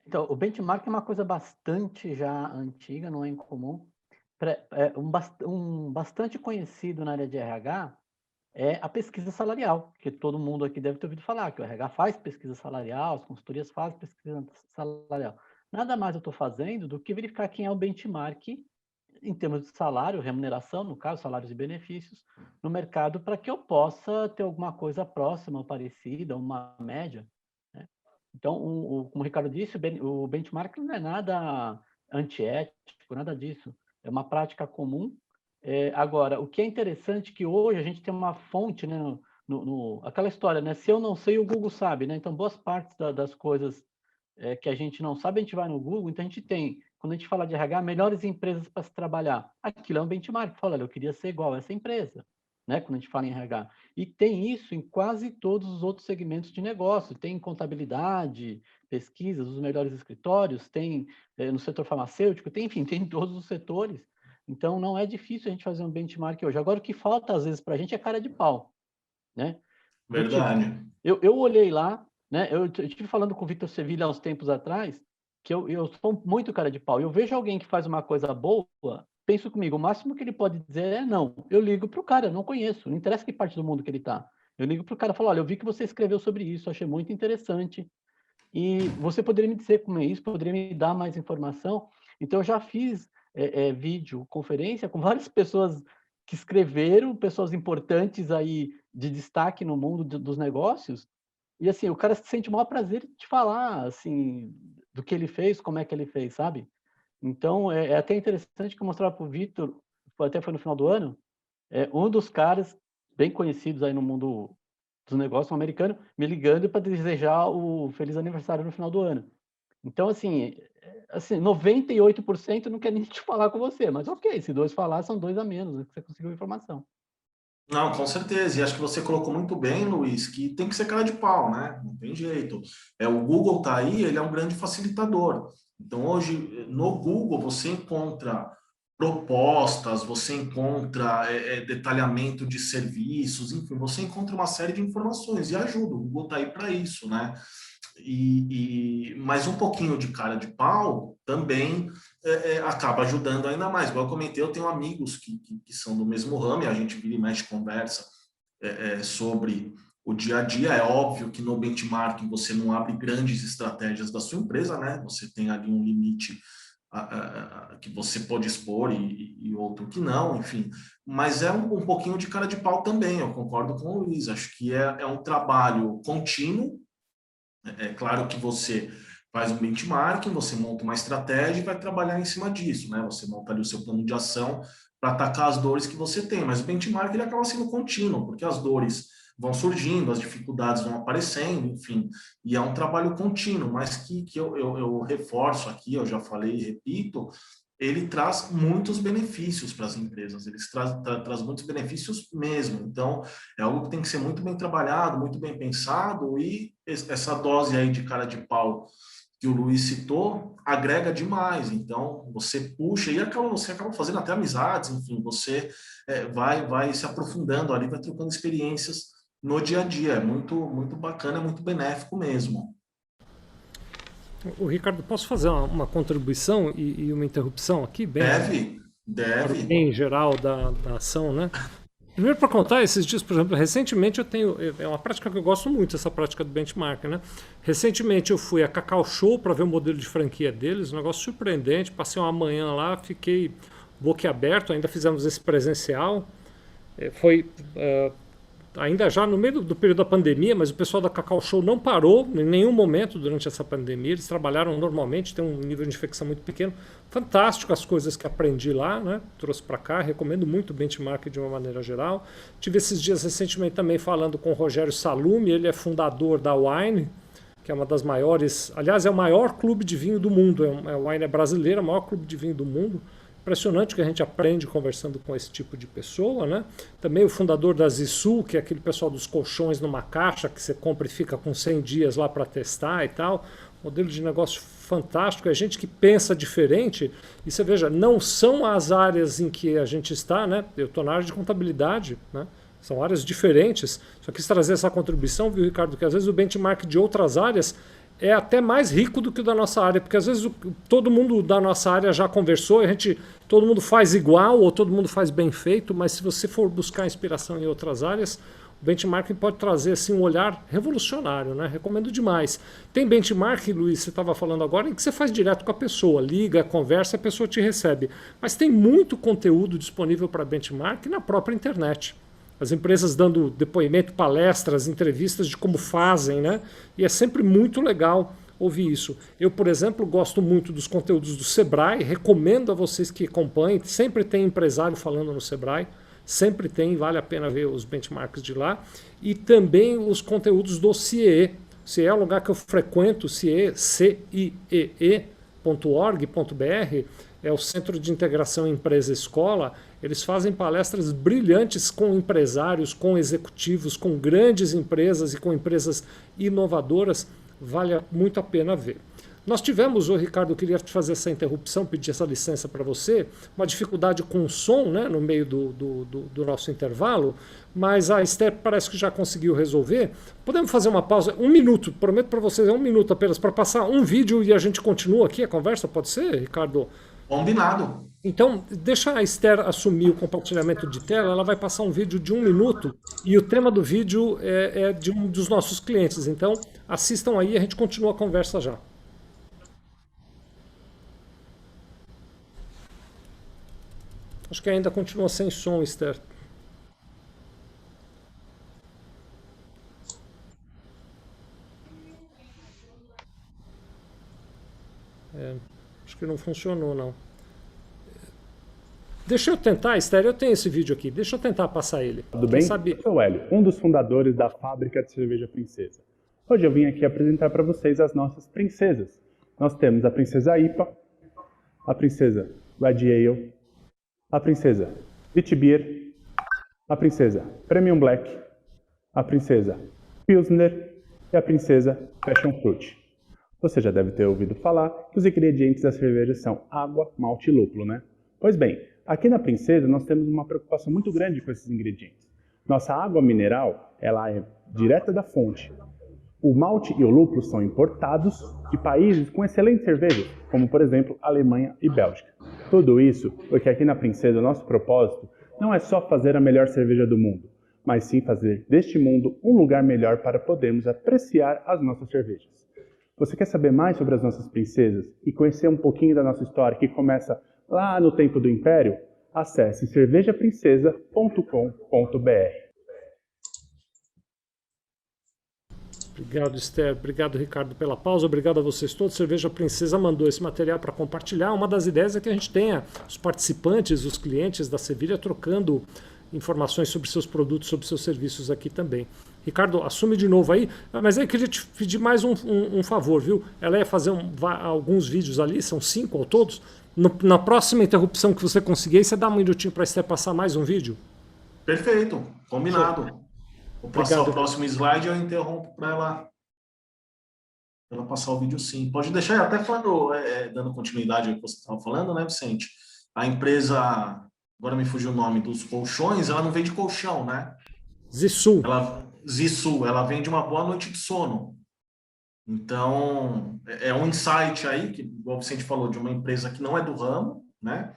Então, o benchmark é uma coisa bastante já antiga, não é incomum. Bastante conhecido na área de RH é a pesquisa salarial, que todo mundo aqui deve ter ouvido falar, que o RH faz pesquisa salarial, as consultorias fazem pesquisa salarial. Nada mais eu estou fazendo do que verificar quem é o benchmark em termos de salário, remuneração, no caso, salários e benefícios, no mercado para que eu possa ter alguma coisa próxima, parecida, uma média, né? Então, como o Ricardo disse, o benchmark não é nada antiético, nada disso. É uma prática comum. Agora, o que é interessante é que hoje a gente tem uma fonte, né, aquela história, né? Se eu não sei, o Google sabe, né? Então, boas partes das coisas que a gente não sabe, a gente vai no Google. Então, a gente tem, quando a gente fala de RH, melhores empresas para se trabalhar. Aquilo é um benchmark. Fala, olha, eu queria ser igual a essa empresa, né? Quando a gente fala em RH. E tem isso em quase todos os outros segmentos de negócio. Tem contabilidade, pesquisas, os melhores escritórios, tem no setor farmacêutico, tem, enfim, tem em todos os setores. Então, não é difícil a gente fazer um benchmark hoje. Agora, o que falta, às vezes, para a gente é cara de pau, né? Verdade. Eu olhei lá, né? Eu estive falando com o Victor Sevilla há uns tempos atrás, que eu sou muito cara de pau. Eu vejo alguém que faz uma coisa boa, penso comigo, o máximo que ele pode dizer é não. Eu ligo para o cara, eu não conheço, não interessa que parte do mundo que ele está. Eu ligo para o cara e falo, olha, eu vi que você escreveu sobre isso, achei muito interessante. E você poderia me dizer como é isso, poderia me dar mais informação? Então, eu já fiz vídeo, conferência com várias pessoas que escreveram, pessoas importantes aí de destaque no mundo dos negócios, e assim, o cara se sente o maior prazer de falar, assim, do que ele fez, como é que ele fez, sabe? Então, é até interessante que eu mostrava para o Victor, até foi no final do ano, um dos caras bem conhecidos aí no mundo dos negócios, um americano, me ligando para desejar o feliz aniversário no final do ano. Então, assim 98% não quer nem te falar com você, mas ok, se 2 falar, são 2 a menos, né, que você conseguiu informação. Não, com certeza. E acho que você colocou muito bem, Luiz, que tem que ser cara de pau, né? Não tem jeito. O Google tá aí, ele é um grande facilitador. Então, hoje, no Google, você encontra propostas, você encontra detalhamento de serviços, enfim, você encontra uma série de informações e ajuda. O Google tá aí para isso, né? Mas um pouquinho de cara de pau também acaba ajudando ainda mais. Igual eu comentei, eu tenho amigos que são do mesmo ramo e a gente vira e mexe conversa sobre o dia a dia. É óbvio que no benchmarking você não abre grandes estratégias da sua empresa, né? Você tem ali um limite que você pode expor e outro que não, enfim. Mas é um pouquinho de cara de pau também, eu concordo com o Luiz. Acho que é um trabalho contínuo. É claro que você faz um benchmarking, você monta uma estratégia e vai trabalhar em cima disso, né? Você monta ali o seu plano de ação para atacar as dores que você tem, mas o benchmarking ele acaba sendo contínuo, porque as dores vão surgindo, as dificuldades vão aparecendo, enfim, e é um trabalho contínuo, mas que eu reforço aqui, eu já falei e repito, ele traz muitos benefícios para as empresas, ele traz muitos benefícios mesmo. Então, é algo que tem que ser muito bem trabalhado, muito bem pensado, e essa dose aí de cara de pau que o Luiz citou, agrega demais. Então, você puxa, e você acaba fazendo até amizades, enfim, você vai se aprofundando ali, vai trocando experiências no dia a dia. É muito, muito bacana, é muito benéfico mesmo. O Ricardo, posso fazer uma contribuição e uma interrupção aqui? Deve. Em geral da ação, né? Primeiro, para contar, esses dias, por exemplo, recentemente é uma prática que eu gosto muito, essa prática do benchmark, né? Recentemente eu fui a Cacau Show para ver o modelo de franquia deles, um negócio surpreendente, passei uma manhã lá, fiquei boquiaberto, ainda fizemos esse presencial, foi ainda já no meio do período da pandemia, mas o pessoal da Cacau Show não parou em nenhum momento durante essa pandemia, eles trabalharam normalmente, tem um nível de infecção muito pequeno. Fantástico as coisas que aprendi lá, né? Trouxe para cá, recomendo muito o benchmark de uma maneira geral. Tive esses dias recentemente também falando com o Rogério Salumi, ele é fundador da Wine, que é uma das maiores, aliás é o maior clube de vinho do mundo, a Wine é brasileira, é o maior clube de vinho do mundo. Impressionante o que a gente aprende conversando com esse tipo de pessoa, né? Também o fundador da Zissu, que é aquele pessoal dos colchões numa caixa que você compra e fica com 100 dias lá para testar e tal. Modelo de negócio fantástico, é gente que pensa diferente. E você veja, não são as áreas em que a gente está, né? Eu estou na área de contabilidade, né? São áreas diferentes. Só quis trazer essa contribuição, viu, Ricardo? Que às vezes o benchmark de outras áreas é até mais rico do que o da nossa área, porque às vezes todo mundo da nossa área já conversou, todo mundo faz igual ou todo mundo faz bem feito, mas se você for buscar inspiração em outras áreas, O benchmarking pode trazer assim, um olhar revolucionário, né? Recomendo demais. Tem benchmarking, Luiz, você estava falando agora, em que você faz direto com a pessoa, liga, conversa, a pessoa te recebe. Mas tem muito conteúdo disponível para benchmarking na própria internet. As empresas dando depoimento, palestras, entrevistas de como fazem, né? E é sempre muito legal ouvir isso. Eu, por exemplo, gosto muito dos conteúdos do Sebrae, recomendo a vocês que acompanhem, sempre tem empresário falando no Sebrae, sempre tem, vale a pena ver os benchmarks de lá, e também os conteúdos do CIEE. O CIEE é um lugar que eu frequento, ciee.org.br, é o Centro de Integração Empresa-Escola. Eles fazem palestras brilhantes com empresários, com executivos, com grandes empresas e com empresas inovadoras. Vale muito a pena ver. Nós tivemos, Ricardo, eu queria te fazer essa interrupção, pedir essa licença para você, uma dificuldade com o som, né, no meio do nosso intervalo, mas a Esther parece que já conseguiu resolver. Podemos fazer uma pausa, 1 minuto, prometo para vocês, 1 minuto apenas, para passar um vídeo e a gente continua aqui a conversa, pode ser, Ricardo? Combinado. Então, deixa a Esther assumir o compartilhamento de tela, ela vai passar um vídeo de 1 minuto e o tema do vídeo é de um dos nossos clientes. Então, assistam aí e a gente continua a conversa já. Acho que ainda continua sem som, Esther. Acho que não funcionou, não. Deixa eu tentar, Esther, eu tenho esse vídeo aqui. Deixa eu tentar passar ele. Tudo bem? Eu sou o Hélio, um dos fundadores da fábrica de cerveja Princesa. Hoje eu vim aqui apresentar para vocês as nossas princesas. Nós temos a Princesa IPA, a Princesa Red Ale, a Princesa Witbier, a Princesa Premium Black, a Princesa Pilsner e a Princesa Passion Fruit. Você já deve ter ouvido falar que os ingredientes da cerveja são água, malte e lúpulo, né? Pois bem, aqui na Princesa nós temos uma preocupação muito grande com esses ingredientes. Nossa água mineral, ela é direta da fonte. O malte e o lúpulo são importados de países com excelentes cervejas, como por exemplo Alemanha e Bélgica. Tudo isso porque aqui na Princesa o nosso propósito não é só fazer a melhor cerveja do mundo, mas sim fazer deste mundo um lugar melhor para podermos apreciar as nossas cervejas. Você quer saber mais sobre as nossas princesas e conhecer um pouquinho da nossa história que começa lá no tempo do Império? Acesse cervejaprincesa.com.br. Obrigado, Esther. Obrigado, Ricardo, pela pausa. Obrigado a vocês todos. Cerveja Princesa mandou esse material para compartilhar. Uma das ideias é que a gente tenha os participantes, os clientes da Sevilha trocando informações sobre seus produtos, sobre seus serviços aqui também. Ricardo, assume de novo aí. Mas aí eu queria te pedir mais um favor, viu? Ela ia fazer alguns vídeos ali, são 5 ao todos. Na próxima interrupção que você conseguir, você dá um minutinho para a Esther passar mais um vídeo? Perfeito, combinado. Vou passar Obrigado. o próximo slide e eu interrompo para ela passar o vídeo sim. Pode deixar, até falando, dando continuidade ao que você estava falando, né, Vicente? A empresa, agora me fugiu o nome, dos colchões, ela não vende colchão, né? Zissu. Zissu, ela vende uma boa noite de sono. Então, é um insight aí, que igual o Vicente falou, de uma empresa que não é do ramo, né?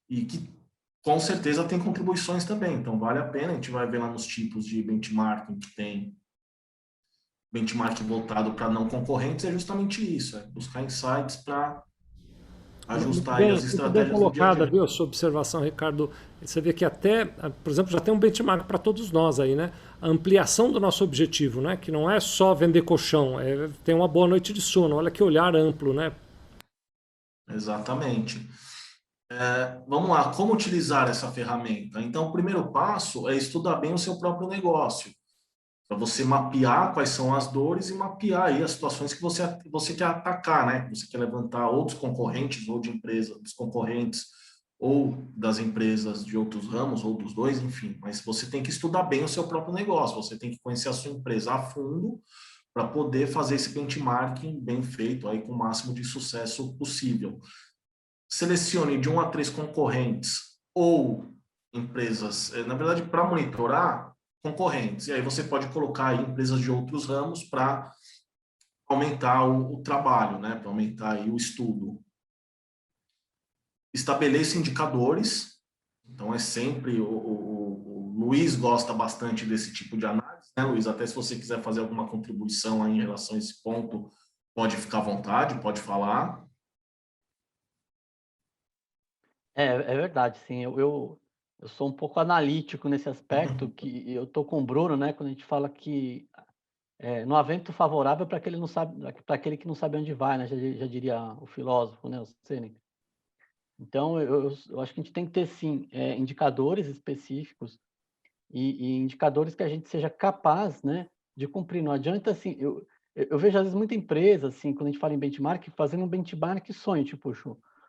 E que com certeza tem contribuições também, então vale a pena, a gente vai ver lá nos tipos de benchmarking que tem benchmark voltado para não concorrentes, é justamente isso, é buscar insights para ajustar aí as estratégias bem colocada, do dia a dia. viu, a sua observação, Ricardo. Você vê que até, por exemplo, já tem um benchmark para todos nós aí, né? A ampliação do nosso objetivo, né? Que não é só vender colchão, é ter uma boa noite de sono. Olha que olhar amplo, né? Exatamente. Vamos lá, como utilizar essa ferramenta? Então, o primeiro passo é estudar bem o seu próprio negócio, para você mapear quais são as dores e mapear aí as situações que você quer atacar, né? Você quer levantar outros concorrentes ou de empresas, dos concorrentes ou das empresas de outros ramos ou dos dois, enfim. Mas você tem que estudar bem o seu próprio negócio, você tem que conhecer a sua empresa a fundo para poder fazer esse benchmarking bem feito aí com o máximo de sucesso possível. Selecione de 1 a 3 concorrentes ou empresas, na verdade, para monitorar concorrentes. E aí você pode colocar aí empresas de outros ramos para aumentar o trabalho, né? Para aumentar aí o estudo. Estabeleça indicadores. Então, é sempre... O Luiz gosta bastante desse tipo de análise. né, Luiz? Até se você quiser fazer alguma contribuição aí em relação a esse ponto, pode ficar à vontade, pode falar. É verdade, sim. Eu sou um pouco analítico nesse aspecto, que eu tô com o Bruno, né? Quando a gente fala que não há vento favorável para aquele, para aquele que não sabe onde vai, né? Já diria o filósofo, né? O Sêneca. Então, eu acho que a gente tem que ter, sim, indicadores específicos e indicadores que a gente seja capaz, né, de cumprir. Não adianta, assim, eu vejo, às vezes, muita empresa, assim, quando a gente fala em benchmark, fazendo um benchmark sonho, tipo,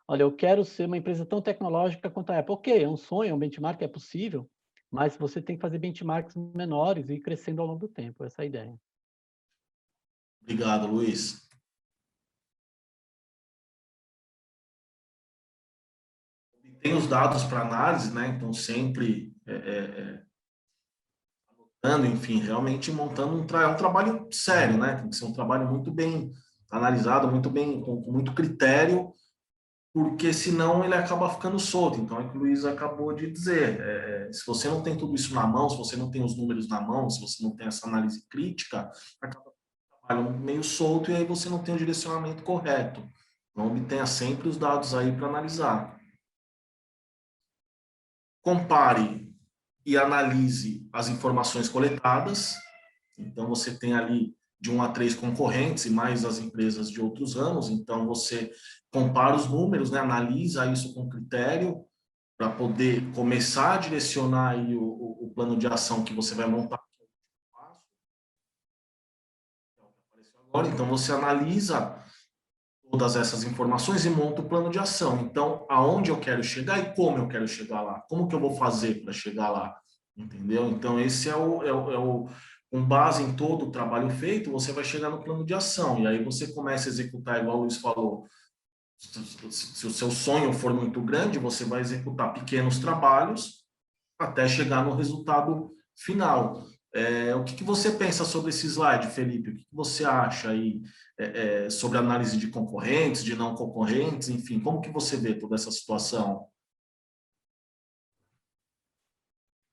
olha, eu quero ser uma empresa tão tecnológica quanto a Apple. Ok, é um sonho, é um benchmark, é possível, mas você tem que fazer benchmarks menores e ir crescendo ao longo do tempo, essa é a ideia. Obrigado, Luiz. Tem os dados para análise, né? Então, sempre anotando, enfim, realmente montando um trabalho sério, né? Tem que ser um trabalho muito bem analisado, muito bem, com muito critério, porque senão ele acaba ficando solto. Então, é o que o Luiz acabou de dizer. Se você não tem tudo isso na mão, se você não tem os números na mão, se você não tem essa análise crítica, acaba trabalho meio solto e aí você não tem o direcionamento correto. Então, obtenha sempre os dados aí para analisar. Compare e analise as informações coletadas. Então, você tem ali de 1 a 3 concorrentes e mais as empresas de outros ramos. Então, você compara os números, né? Analisa isso com critério para poder começar a direcionar aí o plano de ação que você vai montar. Agora, então, você analisa todas essas informações e monta o plano de ação. Então, aonde eu quero chegar e como eu quero chegar lá? Como que eu vou fazer para chegar lá? Entendeu? Então, esse com base em todo o trabalho feito, você vai chegar no plano de ação. E aí você começa a executar, igual o Luiz falou, se o seu sonho for muito grande, você vai executar pequenos trabalhos até chegar no resultado final. O que você pensa sobre esse slide, Felipe? O que você acha aí sobre análise de concorrentes, de não concorrentes, enfim, como que você vê toda essa situação?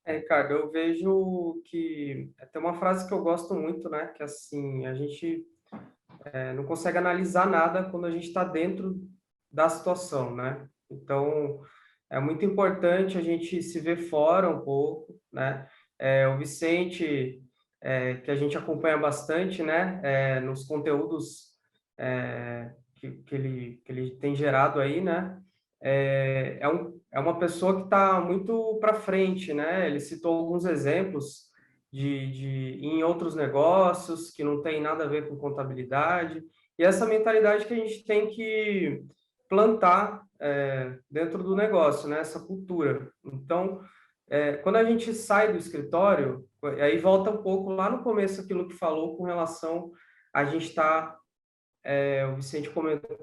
Ricardo, eu vejo que tem uma frase que eu gosto muito, né? Que assim, a gente não consegue analisar nada quando a gente está dentro da situação, né? Então, é muito importante a gente se ver fora um pouco, né? O Vicente, que a gente acompanha bastante, né? Nos conteúdos que ele tem gerado aí, né? É uma pessoa que está muito para frente, né? Ele citou alguns exemplos em outros negócios que não tem nada a ver com contabilidade, e essa mentalidade que a gente tem que plantar dentro do negócio, né? Essa cultura. Então, quando a gente sai do escritório, aí volta um pouco lá no começo aquilo que falou com relação a gente estar o Vicente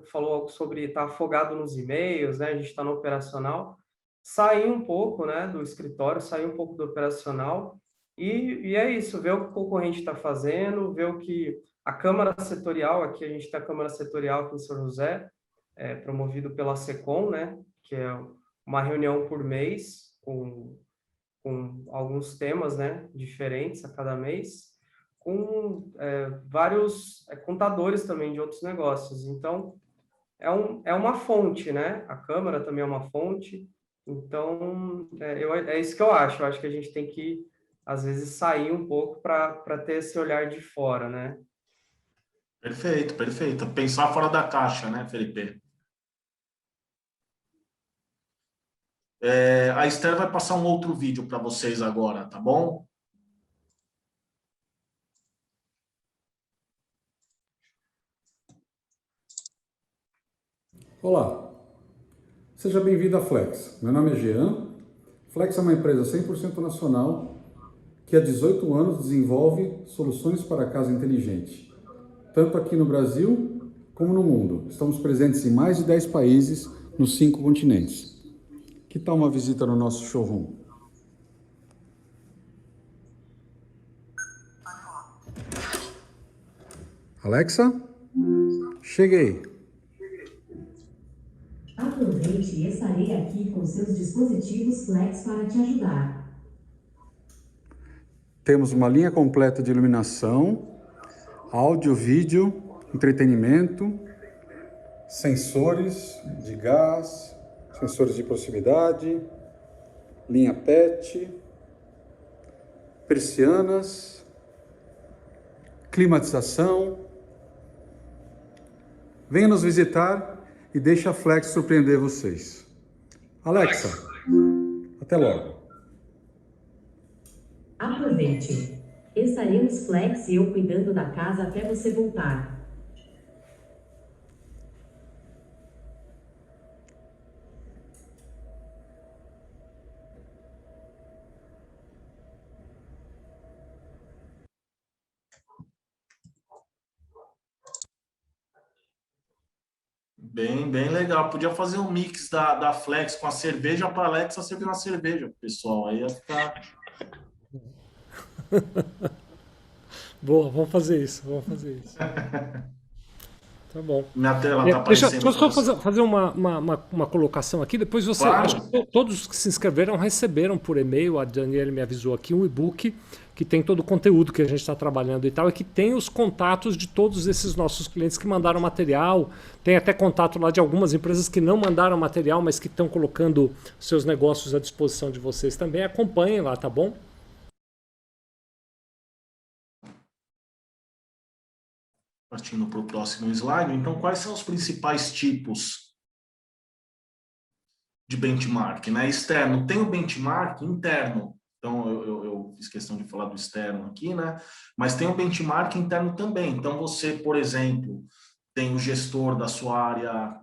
falou algo sobre estar afogado nos e-mails, né? A gente está no operacional. Sair um pouco, né, do escritório, sair um pouco do operacional e é isso, ver o que o concorrente está fazendo, ver o que a Câmara Setorial, aqui a gente tem a Câmara Setorial aqui em São José, promovido pela SECOM, né, que é uma reunião por mês com alguns temas, né, diferentes a cada mês, com vários contadores também de outros negócios. Então, é uma fonte, né? A Câmara também é uma fonte. Então, é isso que eu acho. Eu acho que a gente tem que, às vezes, sair um pouco para ter esse olhar de fora, né? Perfeito, perfeito. Pensar fora da caixa, né, Felipe? A Esther vai passar um outro vídeo para vocês agora, tá bom? Olá, seja bem-vindo à Flex. Meu nome é Jean. Flex é uma empresa 100% nacional que há 18 anos desenvolve soluções para a casa inteligente, tanto aqui no Brasil como no mundo. Estamos presentes em mais de 10 países nos 5 continentes. Que tal uma visita no nosso showroom? Alexa, cheguei. Aproveite e estarei aqui com seus dispositivos Flex para te ajudar. Temos uma linha completa de iluminação, áudio, vídeo, entretenimento, sensores de gás, sensores de proximidade, linha PET, persianas, climatização. Venha nos visitar e deixe a Flex surpreender vocês. Alexa, até logo. Aproveite. Estaremos Flex e eu cuidando da casa até você voltar. Bem legal. Podia fazer um mix da Flex com a cerveja para a Alexa servir uma cerveja, pessoal. Aí ia ficar... Boa, vamos fazer isso. Tá bom. Minha tela tá Deixa aparecendo. eu só fazer uma colocação aqui. Depois você. Claro. Acho que todos que se inscreveram receberam por e-mail. A Daniela me avisou aqui um e-book que tem todo o conteúdo que a gente está trabalhando e tal, e que tem os contatos de todos esses nossos clientes que mandaram material. Tem até contato lá de algumas empresas que não mandaram material, mas que estão colocando seus negócios à disposição de vocês também. Acompanhem lá, tá bom? Partindo para o próximo slide. Então, quais são os principais tipos de benchmark, né? Externo. Tem o benchmark interno. Então, eu fiz questão de falar do externo aqui, né? Mas tem o benchmark interno também. Então, você, por exemplo, tem o gestor da sua área,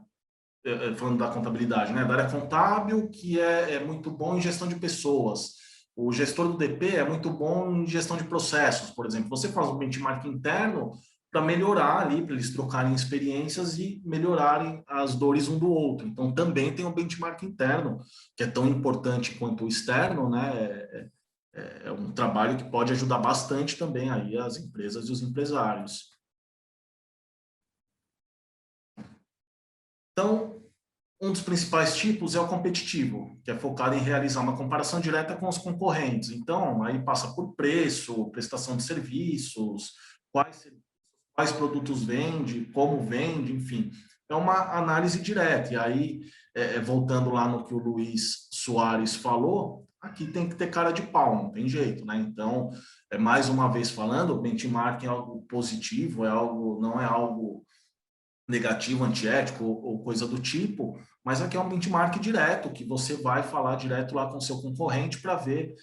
falando da contabilidade, né? Da área contábil, que é muito bom em gestão de pessoas. O gestor do DP é muito bom em gestão de processos, por exemplo. Você faz um benchmark interno para melhorar ali, para eles trocarem experiências e melhorarem as dores um do outro. Então, também tem o benchmark interno, que é tão importante quanto o externo, né? É um trabalho que pode ajudar bastante também aí as empresas e os empresários. Então, um dos principais tipos é o competitivo, que é focado em realizar uma comparação direta com os concorrentes. Então, aí passa por preço, prestação de serviços, quais produtos vende, como vende, enfim. É uma análise direta. E aí, voltando lá no que o Luiz Soares falou, aqui tem que ter cara de pau, não tem jeito, né? Então, mais uma vez falando, o benchmarking é algo positivo, não é algo negativo, antiético ou coisa do tipo, mas aqui é um benchmark direto, que você vai falar direto lá com o seu concorrente para ver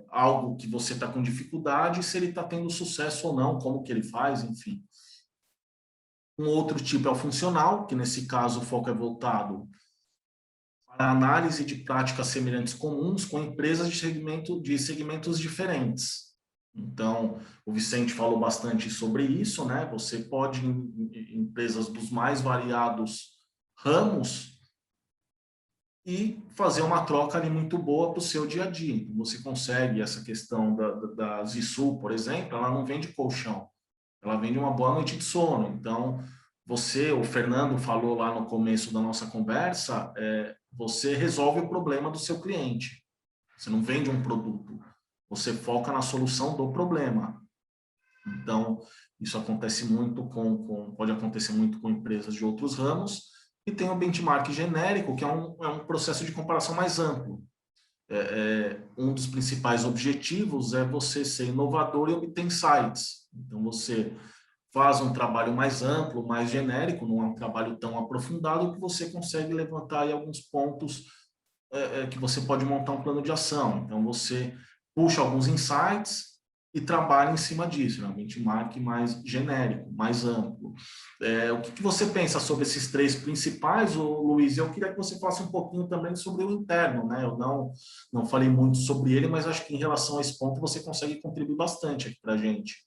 algo que você está com dificuldade, se ele está tendo sucesso ou não, como que ele faz, enfim. Um outro tipo é o funcional, que nesse caso o foco é voltado para a análise de práticas semelhantes comuns com empresas de segmentos diferentes. Então, o Vicente falou bastante sobre isso, né? Você pode, em empresas dos mais variados ramos, e fazer uma troca ali muito boa para o seu dia a dia. Você consegue essa questão da Zissul, por exemplo, ela não vende colchão, ela vende uma boa noite de sono. Então, o Fernando falou lá no começo da nossa conversa, você resolve o problema do seu cliente. Você não vende um produto, você foca na solução do problema. Então, isso acontece muito pode acontecer muito com empresas de outros ramos. E tem o benchmark genérico, que é um processo de comparação mais amplo. Um dos principais objetivos é você ser inovador e obter insights. Então, você faz um trabalho mais amplo, mais genérico, não é um trabalho tão aprofundado, que você consegue levantar aí alguns pontos que você pode montar um plano de ação. Então, você puxa alguns insights e trabalha em cima disso, né? Um benchmark mais genérico, mais amplo. O que você pensa sobre esses três principais, Luiz? Eu queria que você falasse um pouquinho também sobre o interno, né? Eu não falei muito sobre ele, mas acho que em relação a esse ponto você consegue contribuir bastante aqui para a gente.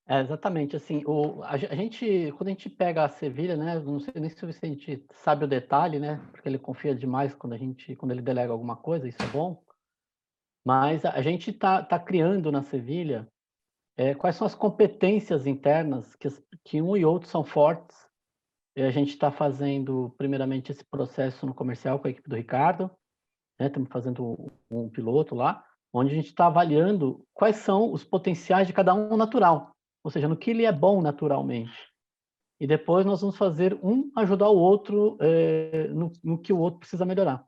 Exatamente, assim, quando a gente pega a Sevilha, né, não sei nem se o Vicente sabe o detalhe, né, porque ele confia demais quando ele delega alguma coisa, isso é bom, mas a gente tá criando na Sevilha quais são as competências internas que um e outro são fortes, e a gente está fazendo, primeiramente, esse processo no comercial com a equipe do Ricardo, né, estamos fazendo um piloto lá, onde a gente está avaliando quais são os potenciais de cada um natural, ou seja, no que ele é bom naturalmente. E depois nós vamos fazer ajudar o outro no que o outro precisa melhorar,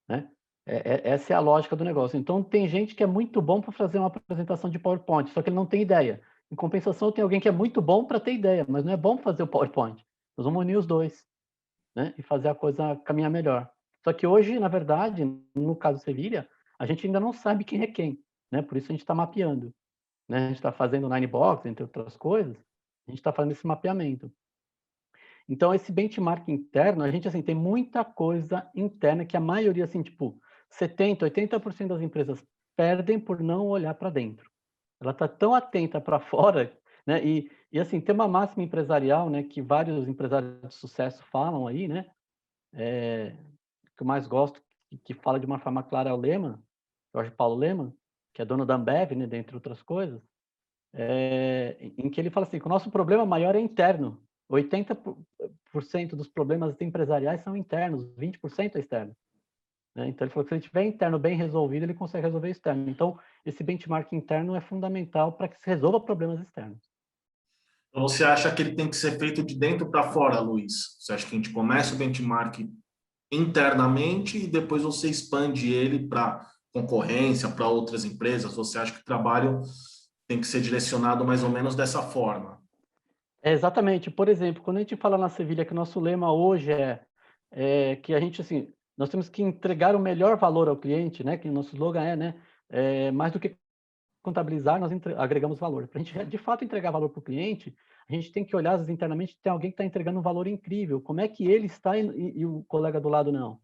né? Essa é a lógica do negócio. Então, tem gente que é muito bom para fazer uma apresentação de PowerPoint, só que ele não tem ideia. Em compensação, tem alguém que é muito bom para ter ideia, mas não é bom fazer o PowerPoint. Nós vamos unir os dois, né? E fazer a coisa caminhar melhor. Só que hoje, na verdade, no caso Sevilha, a gente ainda não sabe quem é quem, né? Por isso a gente está mapeando, né? A gente está fazendo o Ninebox, entre outras coisas, a gente está fazendo esse mapeamento. Então, esse benchmark interno, a gente, assim, tem muita coisa interna que a maioria, assim, tipo, 70%, 80% das empresas perdem por não olhar para dentro. Ela está tão atenta para fora, né? E, assim, tem uma máxima empresarial, né, que vários empresários de sucesso falam aí, né? Que eu mais gosto, que fala de uma forma clara, é o Lehman, Jorge Paulo Lehman, que é dono da Ambev, né, dentre outras coisas, em que ele fala assim, que o nosso problema maior é interno. 80% dos problemas empresariais são internos, 20% é externo. Né? Então, ele falou que se ele tiver interno bem resolvido, ele consegue resolver externo. Então, esse benchmark interno é fundamental para que se resolva problemas externos. Então, você acha que ele tem que ser feito de dentro para fora, Luiz? Você acha que a gente começa o benchmark internamente e depois você expande ele para concorrência, para outras empresas? Você acha que o trabalho tem que ser direcionado mais ou menos dessa forma? Exatamente. Por exemplo, quando a gente fala na Sevilha que o nosso lema hoje é que a gente, assim, nós temos que entregar o melhor valor ao cliente, né? Que o nosso slogan né? Mais do que contabilizar, nós agregamos valor. Para a gente, de fato, entregar valor para o cliente, a gente tem que olhar, às vezes, internamente, tem alguém que está entregando um valor incrível. Como é que ele está e o colega do lado não?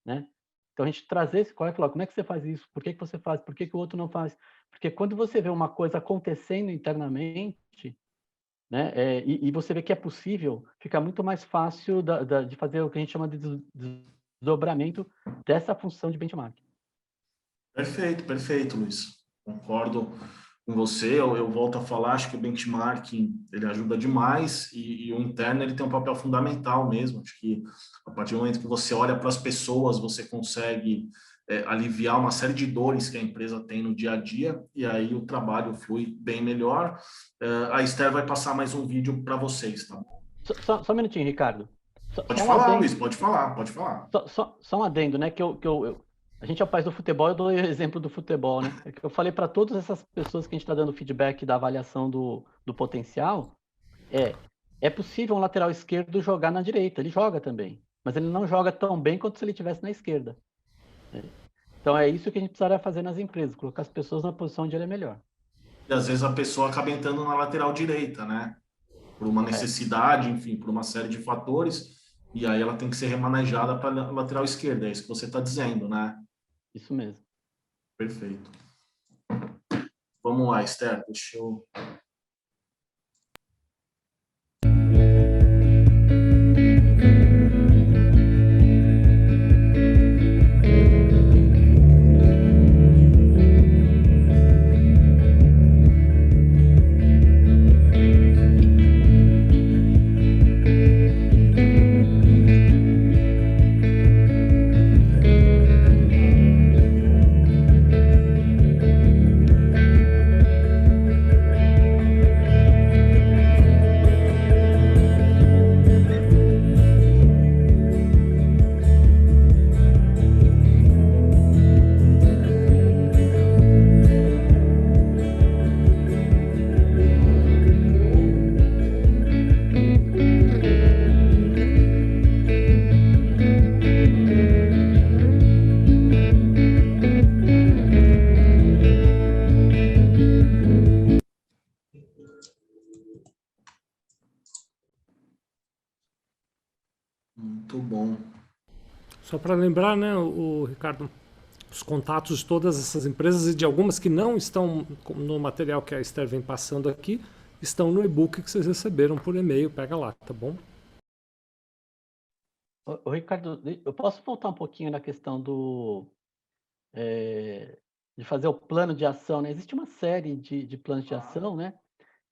Né? Então, a gente trazer esse colega e falar, como é que você faz isso? Por que você faz? Por que o outro não faz? Porque quando você vê uma coisa acontecendo internamente, né? E você vê que é possível, fica muito mais fácil de fazer o que a gente chama de desdobramento dessa função de benchmark. Perfeito, Luiz. Concordo com você. Eu volto a falar, acho que o benchmarking ele ajuda demais e o interno ele tem um papel fundamental mesmo. Acho que a partir do momento que você olha para as pessoas, você consegue aliviar uma série de dores que a empresa tem no dia a dia e aí o trabalho flui bem melhor. A Esther vai passar mais um vídeo para vocês, tá bom? Só um minutinho, Ricardo. Pode falar, Luiz, pode falar. Só um adendo, né? A gente é o país do futebol, eu dou o exemplo do futebol, né? Eu falei para todas essas pessoas que a gente está dando feedback da avaliação do potencial, é possível um lateral esquerdo jogar na direita, ele joga também, mas ele não joga tão bem quanto se ele estivesse na esquerda. Então é isso que a gente precisaria fazer nas empresas, colocar as pessoas na posição onde ele é melhor. E às vezes a pessoa acaba entrando na lateral direita, né? Por uma necessidade, enfim, por uma série de fatores, e aí ela tem que ser remanejada para a lateral esquerda, é isso que você está dizendo, né? Isso mesmo. Perfeito. Vamos lá, Esther, deixa eu... Muito bom. Só para lembrar, né, o Ricardo, os contatos de todas essas empresas e de algumas que não estão no material que a Esther vem passando aqui, estão no e-book que vocês receberam por e-mail, pega lá, tá bom? Ô, Ricardo, eu posso voltar um pouquinho na questão de fazer o plano de ação, né? Existe uma série de planos de ação, né?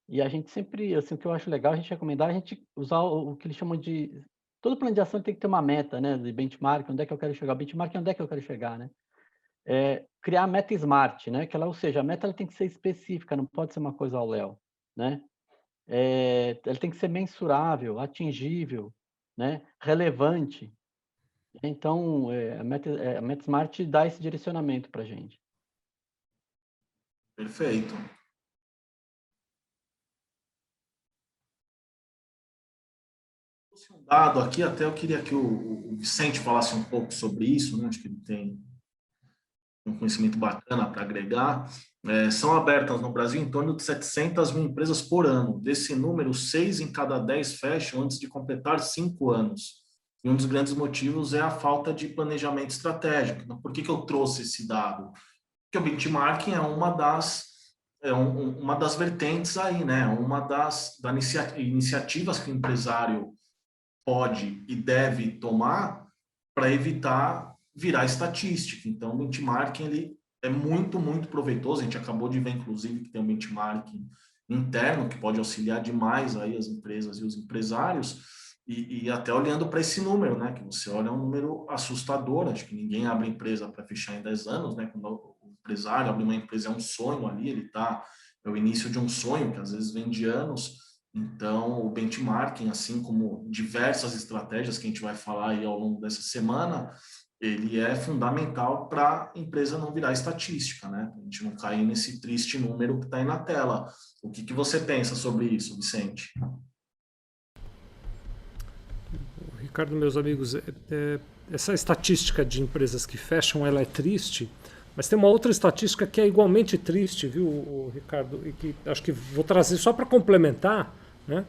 E a gente sempre, assim, o que eu acho legal, a gente recomendar a gente usar o que eles chamam de... Todo plano de ação tem que ter uma meta, né? De benchmark, onde é que eu quero chegar? Benchmark, onde é que eu quero chegar, né? criar a meta SMART, né? Ou seja, a meta ela tem que ser específica, não pode ser uma coisa ao léu, né? Ela tem que ser mensurável, atingível, né? Relevante. Então, a meta SMART dá esse direcionamento para a gente. Perfeito. Um dado aqui, até eu queria que o Vicente falasse um pouco sobre isso, né? Acho que ele tem um conhecimento bacana para agregar. São abertas no Brasil em torno de 700 mil empresas por ano. Desse número, 6 em cada 10 fecham antes de completar 5 anos. E um dos grandes motivos é a falta de planejamento estratégico. Então, por que eu trouxe esse dado? Porque o benchmarking é uma das vertentes aí, né? Uma das iniciativas que o empresário pode e deve tomar para evitar virar estatística. Então, o benchmarking ele é muito, muito proveitoso. A gente acabou de ver, inclusive, que tem um benchmarking interno que pode auxiliar demais aí as empresas e os empresários. E até olhando para esse número, né? Que você olha, é um número assustador. Acho que ninguém abre empresa para fechar em 10 anos, né? Quando o empresário abre uma empresa, é um sonho ali, é o início de um sonho, que às vezes vem de anos. Então, o benchmarking, assim como diversas estratégias que a gente vai falar aí ao longo dessa semana, ele é fundamental para a empresa não virar estatística, né? A gente não cair nesse triste número que está aí na tela. O que você pensa sobre isso, Vicente? Ricardo, meus amigos, essa estatística de empresas que fecham, ela é triste, mas tem uma outra estatística que é igualmente triste, viu, Ricardo, e que acho que vou trazer só para complementar, né?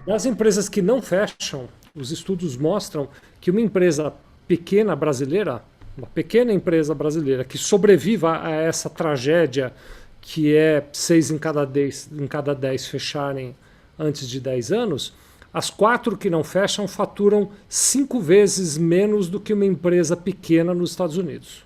Nas empresas que não fecham, os estudos mostram que uma empresa pequena brasileira, uma pequena empresa brasileira que sobreviva a essa tragédia que é 6 em cada 10 fecharem antes de 10 anos, as 4 que não fecham faturam 5 vezes menos do que uma empresa pequena nos Estados Unidos.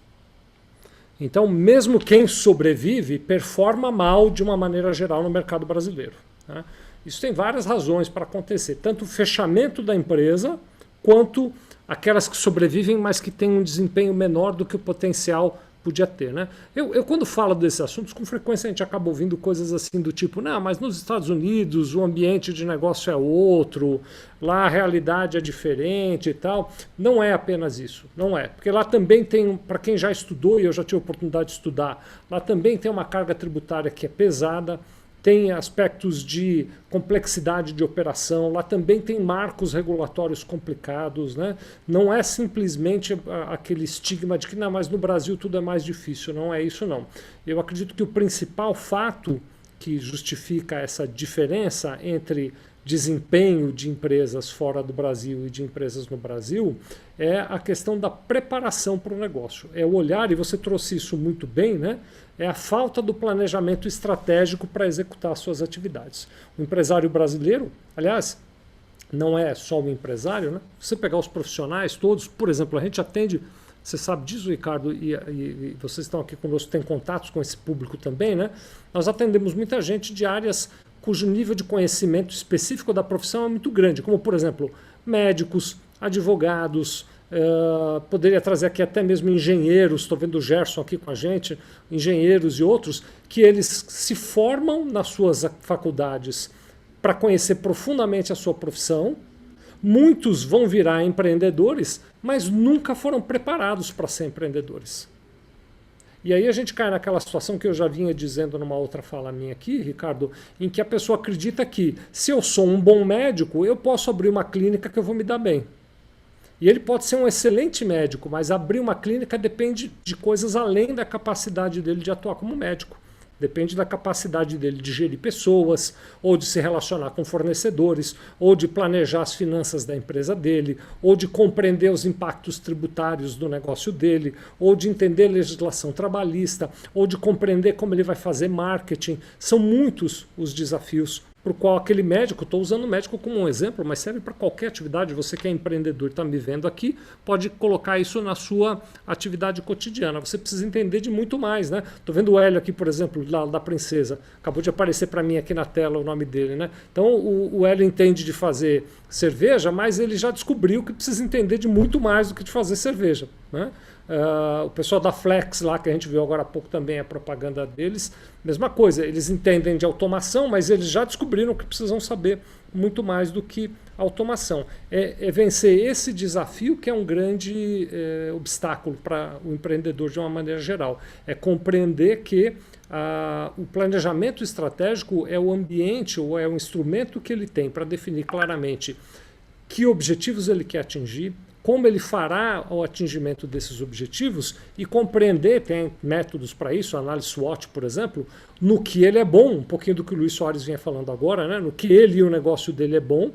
Então, mesmo quem sobrevive performa mal de uma maneira geral no mercado brasileiro, né? Isso tem várias razões para acontecer, tanto o fechamento da empresa, quanto aquelas que sobrevivem, mas que têm um desempenho menor do que o potencial podia ter, né? Eu quando falo desses assuntos, com frequência a gente acaba ouvindo coisas assim do tipo, não, mas nos Estados Unidos o ambiente de negócio é outro, lá a realidade é diferente e tal. Não é apenas isso, não é. Porque lá também tem, para quem já estudou, e eu já tive a oportunidade de estudar, lá também tem uma carga tributária que é pesada, tem aspectos de complexidade de operação, lá também tem marcos regulatórios complicados, né? Não é simplesmente aquele estigma de que não, mas no Brasil tudo é mais difícil, não é isso não. Eu acredito que o principal fato que justifica essa diferença entre desempenho de empresas fora do Brasil e de empresas no Brasil é a questão da preparação para o negócio. É o olhar, e você trouxe isso muito bem, né? É a falta do planejamento estratégico para executar suas atividades. O empresário brasileiro, aliás, não é só o empresário, né? Você pegar os profissionais todos, por exemplo, a gente atende, você sabe disso, Ricardo, e vocês estão aqui conosco, têm contatos com esse público também, né? Nós atendemos muita gente de áreas cujo nível de conhecimento específico da profissão é muito grande, como, por exemplo, médicos, advogados, poderia trazer aqui até mesmo engenheiros, estou vendo o Gerson aqui com a gente, engenheiros e outros, que eles se formam nas suas faculdades para conhecer profundamente a sua profissão. Muitos vão virar empreendedores, mas nunca foram preparados para ser empreendedores. E aí a gente cai naquela situação que eu já vinha dizendo numa outra fala minha aqui, Ricardo, em que a pessoa acredita que se eu sou um bom médico, eu posso abrir uma clínica que eu vou me dar bem. E ele pode ser um excelente médico, mas abrir uma clínica depende de coisas além da capacidade dele de atuar como médico. Depende da capacidade dele de gerir pessoas, ou de se relacionar com fornecedores, ou de planejar as finanças da empresa dele, ou de compreender os impactos tributários do negócio dele, ou de entender legislação trabalhista, ou de compreender como ele vai fazer marketing. São muitos os desafios para o qual aquele médico, estou usando o médico como um exemplo, mas serve para qualquer atividade. Você que é empreendedor e está me vendo aqui, pode colocar isso na sua atividade cotidiana. Você precisa entender de muito mais, né? Estou vendo o Hélio aqui, por exemplo, lá da Princesa. Acabou de aparecer para mim aqui na tela o nome dele, né? Então o Hélio entende de fazer cerveja, mas ele já descobriu que precisa entender de muito mais do que de fazer cerveja, né? O pessoal da Flex lá, que a gente viu agora há pouco também a propaganda deles, mesma coisa, eles entendem de automação, mas eles já descobriram que precisam saber muito mais do que automação. É vencer esse desafio que é um grande obstáculo para o empreendedor de uma maneira geral. É compreender que o planejamento estratégico é o ambiente ou é o instrumento que ele tem para definir claramente que objetivos ele quer atingir, como ele fará o atingimento desses objetivos e compreender, tem métodos para isso, análise SWOT, por exemplo, no que ele é bom, um pouquinho do que o Luiz Soares vinha falando agora, né? No que ele e o negócio dele é bom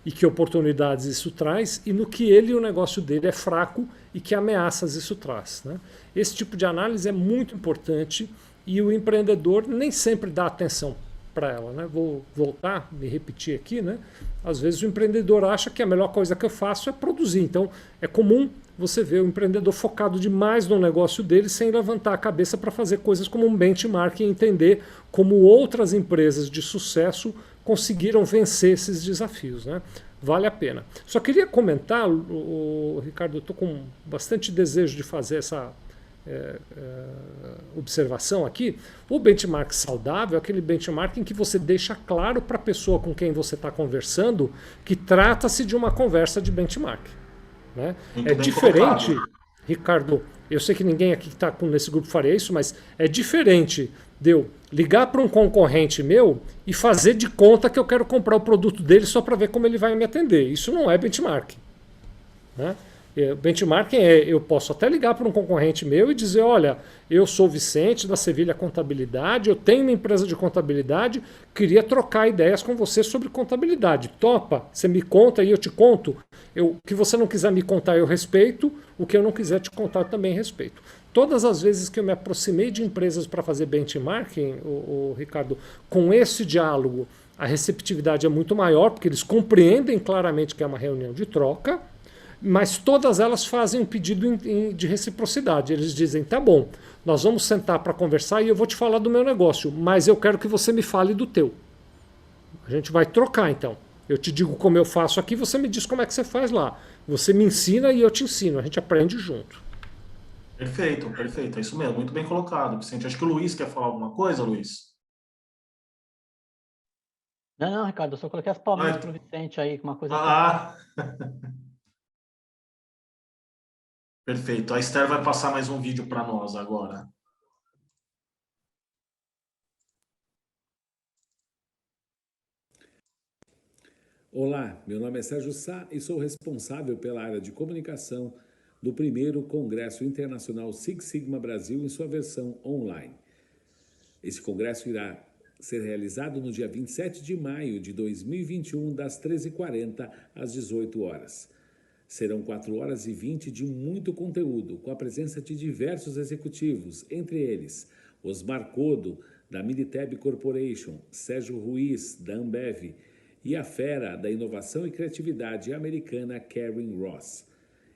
e que oportunidades isso traz, e no que ele e o negócio dele é fraco e que ameaças isso traz, né? Esse tipo de análise é muito importante e o empreendedor nem sempre dá atenção para ela, né? Vou voltar, me repetir aqui, né? Às vezes o empreendedor acha que a melhor coisa que eu faço é produzir. Então é comum você ver o empreendedor focado demais no negócio dele sem levantar a cabeça para fazer coisas como um benchmark e entender como outras empresas de sucesso conseguiram vencer esses desafios, né? Vale a pena. Só queria comentar, Ricardo, eu estou com bastante desejo de fazer essa observação aqui. O benchmark saudável é aquele benchmark em que você deixa claro para a pessoa com quem você está conversando que trata-se de uma conversa de benchmark, né? É diferente, colocado. Ricardo, eu sei que ninguém aqui que está nesse grupo faria isso, mas é diferente de eu ligar para um concorrente meu e fazer de conta que eu quero comprar o produto dele só para ver como ele vai me atender. Isso não é benchmark, né? Benchmarking eu posso até ligar para um concorrente meu e dizer, olha, eu sou Vicente da Sevilha Contabilidade, eu tenho uma empresa de contabilidade, queria trocar ideias com você sobre contabilidade. Topa? Você me conta e eu te conto? O que você não quiser me contar eu respeito, o que eu não quiser te contar eu também respeito. Todas as vezes que eu me aproximei de empresas para fazer benchmarking, Ricardo, com esse diálogo, a receptividade é muito maior, porque eles compreendem claramente que é uma reunião de troca, mas todas elas fazem um pedido de reciprocidade. Eles dizem, tá bom, nós vamos sentar para conversar e eu vou te falar do meu negócio, mas eu quero que você me fale do teu. A gente vai trocar então. Eu te digo como eu faço aqui, você me diz como é que você faz lá. Você me ensina e eu te ensino, a gente aprende junto. Perfeito, perfeito, é isso mesmo, muito bem colocado, Vicente. Acho que o Luiz quer falar alguma coisa, Luiz? Não, Ricardo, eu só coloquei as palminhas para o Vicente aí, uma coisa... Perfeito. A Esther vai passar mais um vídeo para nós agora. Olá, meu nome é Sérgio Sá e sou responsável pela área de comunicação do primeiro Congresso Internacional Six Sigma Brasil em sua versão online. Esse congresso irá ser realizado no dia 27 de maio de 2021, das 13h40 às 18 horas. Serão 4h20 de muito conteúdo, com a presença de diversos executivos, entre eles Osmar Codo, da Miniteb Corporation, Sérgio Ruiz, da Ambev, e a fera da inovação e criatividade americana Karen Ross.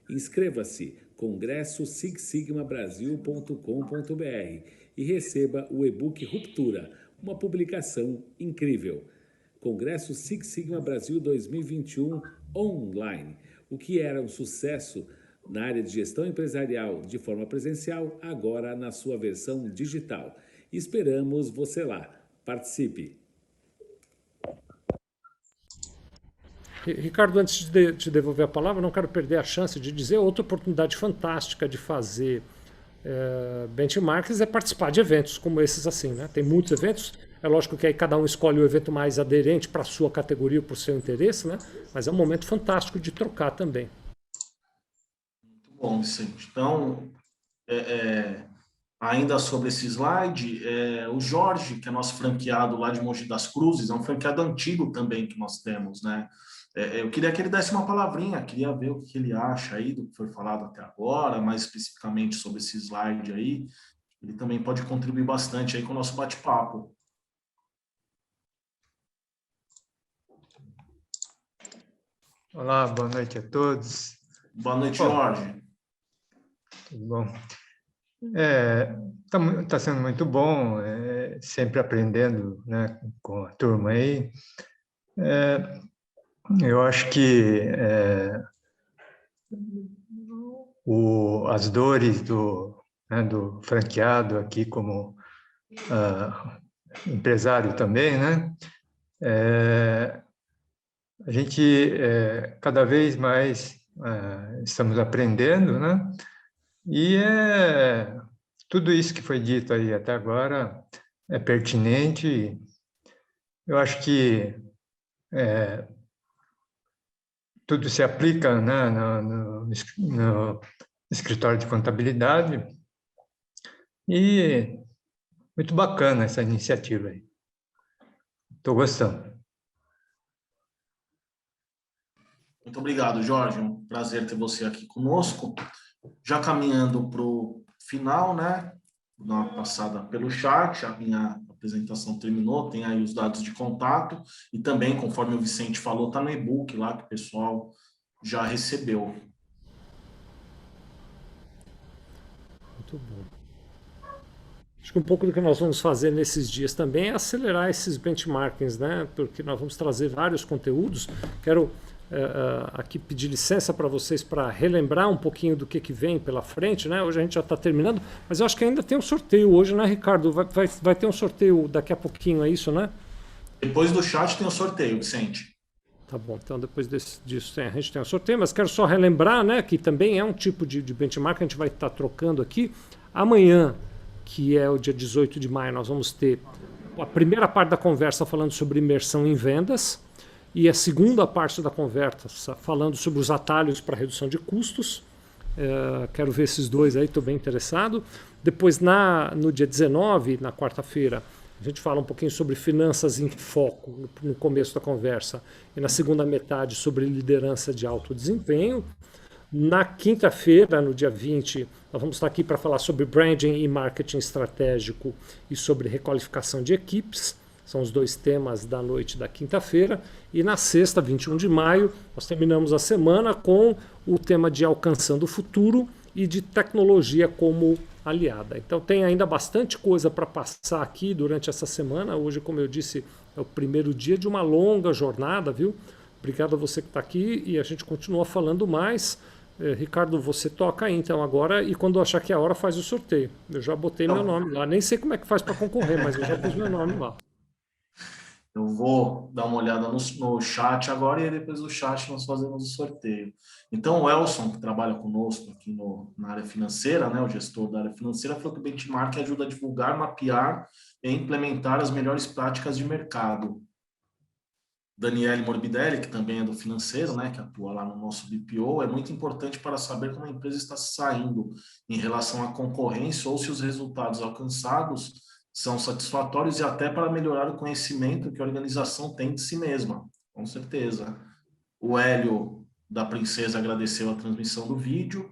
Inscreva-se congressosixsigmabrasil.com.br e receba o e-book Ruptura, uma publicação incrível. Congresso Six Sigma Brasil 2021 online. O que era um sucesso na área de gestão empresarial de forma presencial, agora na sua versão digital. Esperamos você lá. Participe! Ricardo, antes de te devolver a palavra, não quero perder a chance de dizer outra oportunidade fantástica de fazer benchmarks é participar de eventos como esses assim, né? Tem muitos eventos, é lógico que aí cada um escolhe o evento mais aderente para a sua categoria, para o seu interesse, né? Mas é um momento fantástico de trocar também. Muito bom, Vicente. Então, ainda sobre esse slide, o Jorge, que é nosso franqueado lá de Mogi das Cruzes, é um franqueado antigo também que nós temos, né? Eu queria que ele desse uma palavrinha, queria ver o que ele acha aí do que foi falado até agora, mais especificamente sobre esse slide aí. Ele também pode contribuir bastante aí com o nosso bate-papo. Olá, boa noite a todos. Boa noite, Jorge. Tudo bom? Tá sendo muito bom, sempre aprendendo, né, com a turma aí. Eu acho que as dores do franqueado aqui como empresário também, né? A gente cada vez mais estamos aprendendo, né? E tudo isso que foi dito aí até agora é pertinente. Eu acho que tudo se aplica, né, no escritório de contabilidade, e muito bacana essa iniciativa aí. Estou gostando. Muito obrigado, Jorge. Um prazer ter você aqui conosco. Já caminhando para o final, né? Vou dar uma passada pelo chat. A minha apresentação terminou. Tem aí os dados de contato. E também, conforme o Vicente falou, está no e-book lá que o pessoal já recebeu. Muito bom. Acho que um pouco do que nós vamos fazer nesses dias também é acelerar esses benchmarkings, né? Porque nós vamos trazer vários conteúdos. Quero aqui pedir licença para vocês para relembrar um pouquinho do que vem pela frente, né? Hoje a gente já está terminando, mas eu acho que ainda tem um sorteio hoje, né, Ricardo? Vai ter um sorteio daqui a pouquinho, é isso, né? Depois do chat tem o sorteio, Vicente. Tá bom, então depois disso a gente tem um sorteio, mas quero só relembrar, né, que também é um tipo de benchmark que a gente vai estar trocando aqui. Amanhã, que é o dia 18 de maio, nós vamos ter a primeira parte da conversa falando sobre imersão em vendas e a segunda parte da conversa falando sobre os atalhos para redução de custos. Quero ver esses dois aí, estou bem interessado. Depois, no dia 19, na quarta-feira, a gente fala um pouquinho sobre finanças em foco no começo da conversa e na segunda metade sobre liderança de alto desempenho. Na quinta-feira, no dia 20, nós vamos estar aqui para falar sobre branding e marketing estratégico e sobre requalificação de equipes. São os dois temas da noite da quinta-feira. E na sexta, 21 de maio, nós terminamos a semana com o tema de alcançando o futuro e de tecnologia como aliada. Então tem ainda bastante coisa para passar aqui durante essa semana. Hoje, como eu disse, é o primeiro dia de uma longa jornada, viu? Obrigado a você que está aqui e a gente continua falando mais. Ricardo, você toca aí então agora e quando achar que é a hora faz o sorteio. Eu já botei meu nome lá. Nem sei como é que faz para concorrer, mas eu já pus meu nome lá. Eu vou dar uma olhada no chat agora e depois do chat nós fazemos o sorteio. Então, o Elson, que trabalha conosco aqui na área financeira, né, o gestor da área financeira, falou que o benchmark ajuda a divulgar, mapear e implementar as melhores práticas de mercado. Daniele Morbidelli, que também é do financeiro, né, que atua lá no nosso BPO, é muito importante para saber como a empresa está saindo em relação à concorrência ou se os resultados alcançados são satisfatórios e até para melhorar o conhecimento que a organização tem de si mesma, com certeza. O Hélio da Princesa agradeceu a transmissão do vídeo.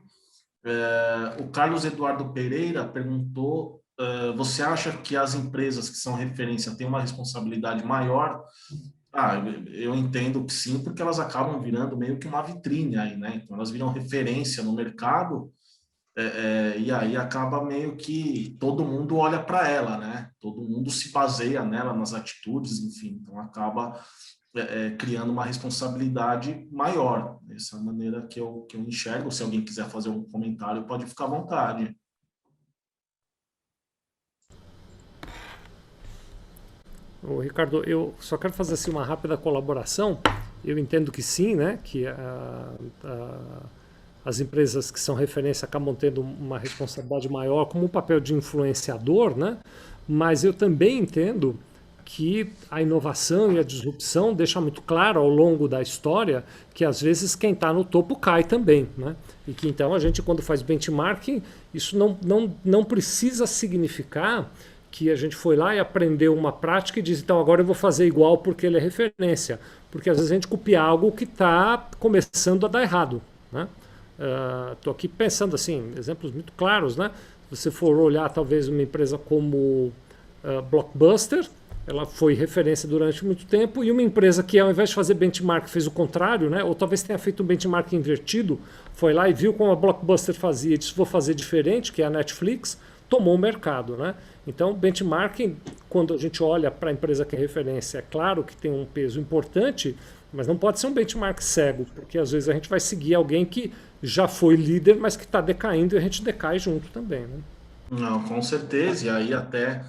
O Carlos Eduardo Pereira perguntou, você acha que as empresas que são referência têm uma responsabilidade maior? Eu entendo que sim, porque elas acabam virando meio que uma vitrine aí, né? Então elas viram referência no mercado, e aí acaba meio que todo mundo olha para ela, né? Todo mundo se baseia nela, nas atitudes, enfim. Então acaba criando uma responsabilidade maior. Essa é a maneira que eu enxergo. Se alguém quiser fazer um comentário, pode ficar à vontade. Ô, Ricardo, eu só quero fazer assim, uma rápida colaboração. Eu entendo que sim, né? Que as empresas que são referência acabam tendo uma responsabilidade maior como um papel de influenciador, né? Mas eu também entendo que a inovação e a disrupção deixa muito claro ao longo da história que às vezes quem está no topo cai também, né? E que então a gente, quando faz benchmarking, isso não precisa significar que a gente foi lá e aprendeu uma prática e diz, então agora eu vou fazer igual porque ele é referência. Porque às vezes a gente copia algo que está começando a dar errado, né? Estou aqui pensando assim, exemplos muito claros, né? Se você for olhar talvez uma empresa como Blockbuster, ela foi referência durante muito tempo, e uma empresa que ao invés de fazer benchmark fez o contrário, né? Ou talvez tenha feito um benchmark invertido, foi lá e viu como a Blockbuster fazia e disse, vou fazer diferente, que é a Netflix, tomou o mercado, né? Então, benchmarking, quando a gente olha para a empresa que é referência, é claro que tem um peso importante, mas não pode ser um benchmark cego, porque às vezes a gente vai seguir alguém que já foi líder, mas que está decaindo e a gente decai junto também, né? Não, com certeza. E aí até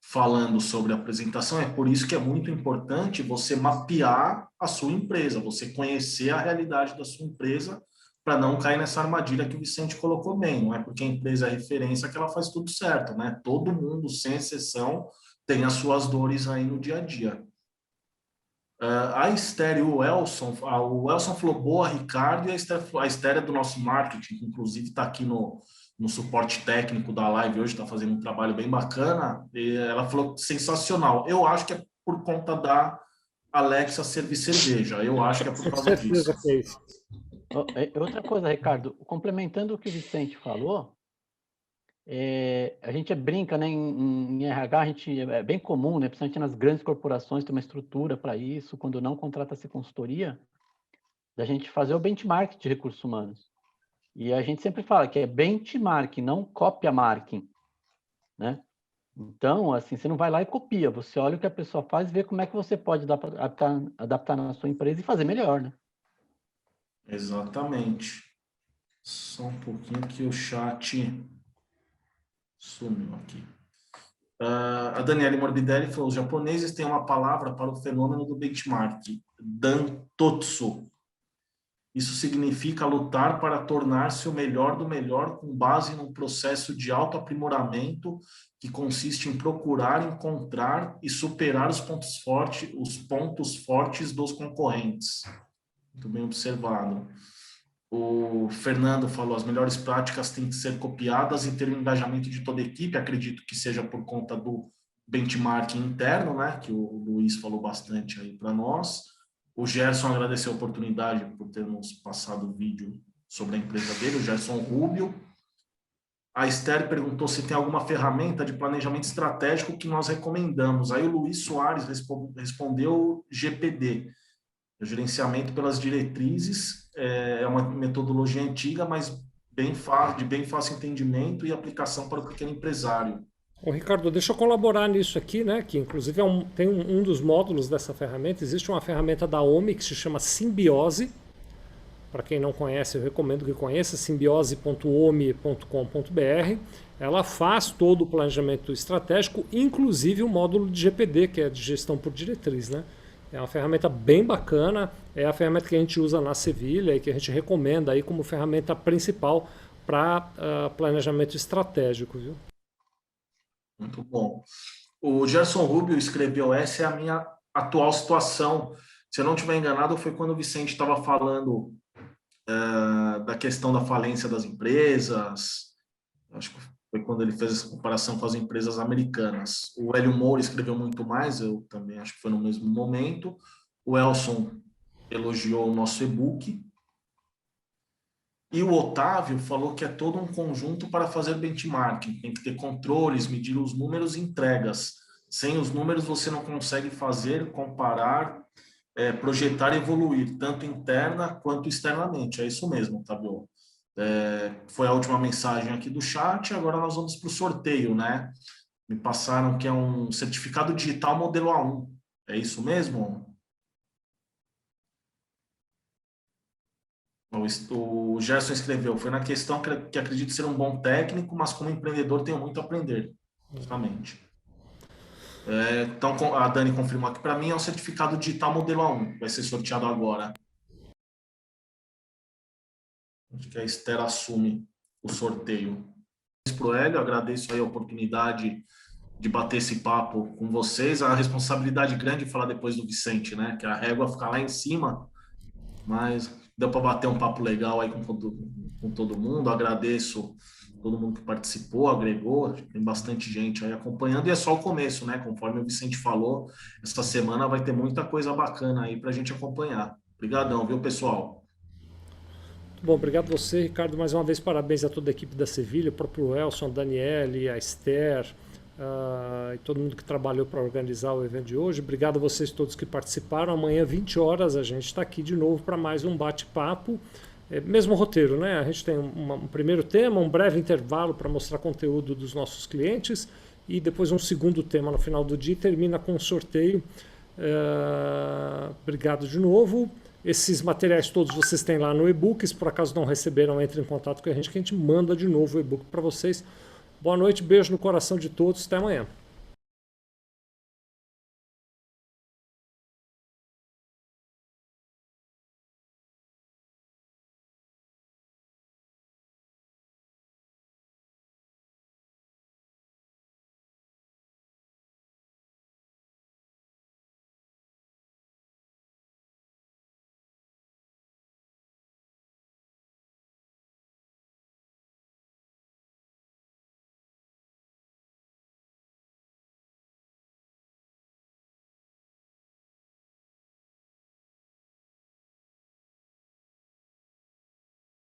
falando sobre a apresentação, é por isso que é muito importante você mapear a sua empresa, você conhecer a realidade da sua empresa para não cair nessa armadilha que o Vicente colocou bem. Não é porque a empresa é referência que ela faz tudo certo, né? Todo mundo, sem exceção, tem as suas dores aí no dia a dia. A Esther e o Elson falou boa, Ricardo, e a Esther é do nosso marketing, que inclusive está aqui no suporte técnico da live hoje, está fazendo um trabalho bem bacana, e ela falou sensacional. Eu acho que é por conta da Alexa servir cerveja, eu acho que é por causa disso. Outra coisa, Ricardo, complementando o que o Vicente falou, a gente brinca, né, em RH, é bem comum, né, principalmente nas grandes corporações, ter uma estrutura para isso, quando não contrata-se consultoria, da gente fazer o benchmark de recursos humanos. E a gente sempre fala que é benchmark, não copia marking, né? Então, assim, você não vai lá e copia, você olha o que a pessoa faz e vê como é que você pode adaptar na sua empresa e fazer melhor, né? Exatamente. Só um pouquinho que o chat sumiu aqui. A Daniele Morbidelli falou, os japoneses têm uma palavra para o fenômeno do benchmark, dantotsu. Isso significa lutar para tornar-se o melhor do melhor com base num processo de autoaprimoramento que consiste em procurar, encontrar e superar os pontos fortes dos concorrentes. Muito bem observado. O Fernando falou, as melhores práticas têm que ser copiadas e ter um engajamento de toda a equipe. Acredito que seja por conta do benchmarking interno, né, que o Luiz falou bastante aí para nós. O Gerson agradeceu a oportunidade por termos passado o vídeo sobre a empresa dele, o Gerson Rubio. A Esther perguntou se tem alguma ferramenta de planejamento estratégico que nós recomendamos. Aí o Luiz Soares respondeu GPD, o gerenciamento pelas diretrizes. É uma metodologia antiga, mas de bem fácil entendimento e aplicação para o pequeno empresário. Ô, Ricardo, deixa eu colaborar nisso aqui, né? Que inclusive tem um dos módulos dessa ferramenta. Existe uma ferramenta da OMI que se chama Simbiose. Para quem não conhece, eu recomendo que conheça, simbiose.omi.com.br. Ela faz todo o planejamento estratégico, inclusive o módulo de GPD, que é de gestão por diretriz, né? É uma ferramenta bem bacana, é a ferramenta que a gente usa na Sevilha e que a gente recomenda aí como ferramenta principal para planejamento estratégico, viu? Muito bom. O Gerson Rubio escreveu, essa é a minha atual situação. Se eu não estiver enganado, foi quando o Vicente estava falando da questão da falência das empresas. Acho que foi quando ele fez essa comparação com as empresas americanas. O Hélio Moura escreveu muito mais, eu também acho que foi no mesmo momento. O Elson elogiou o nosso e-book. E o Otávio falou que é todo um conjunto para fazer benchmarking. Tem que ter controles, medir os números e entregas. Sem os números você não consegue fazer, comparar, projetar e evoluir, tanto interna quanto externamente. É isso mesmo, Otávio. Foi a última mensagem aqui do chat, agora nós vamos para o sorteio, né? Me passaram que é um certificado digital modelo A1. É isso mesmo? O Gerson escreveu, foi na questão que acredito ser um bom técnico, mas como empreendedor tenho muito a aprender, justamente. Então, a Dani confirmou aqui, para mim é um certificado digital modelo A1, vai ser sorteado agora. Acho que a Esther assume o sorteio. Para o Hélio, agradeço aí a oportunidade de bater esse papo com vocês. A responsabilidade grande de falar depois do Vicente, né? Que a régua fica lá em cima, mas deu para bater um papo legal aí com todo mundo. Agradeço todo mundo que participou, agregou. Tem bastante gente aí acompanhando e é só o começo, né? Conforme o Vicente falou, essa semana vai ter muita coisa bacana aí para a gente acompanhar. Obrigadão, viu, pessoal? Bom, obrigado a você, Ricardo. Mais uma vez, parabéns a toda a equipe da Sevilha, o próprio Elson, a Daniele, a Esther e todo mundo que trabalhou para organizar o evento de hoje. Obrigado a vocês todos que participaram. Amanhã, 20 horas, a gente está aqui de novo para mais um bate-papo. Mesmo roteiro, né? A gente tem um primeiro tema, um breve intervalo para mostrar conteúdo dos nossos clientes e depois um segundo tema no final do dia e termina com um sorteio. Obrigado de novo. Esses materiais todos vocês têm lá no e-book. Se por acaso não receberam, entre em contato com a gente que a gente manda de novo o e-book para vocês. Boa noite, beijo no coração de todos. Até amanhã.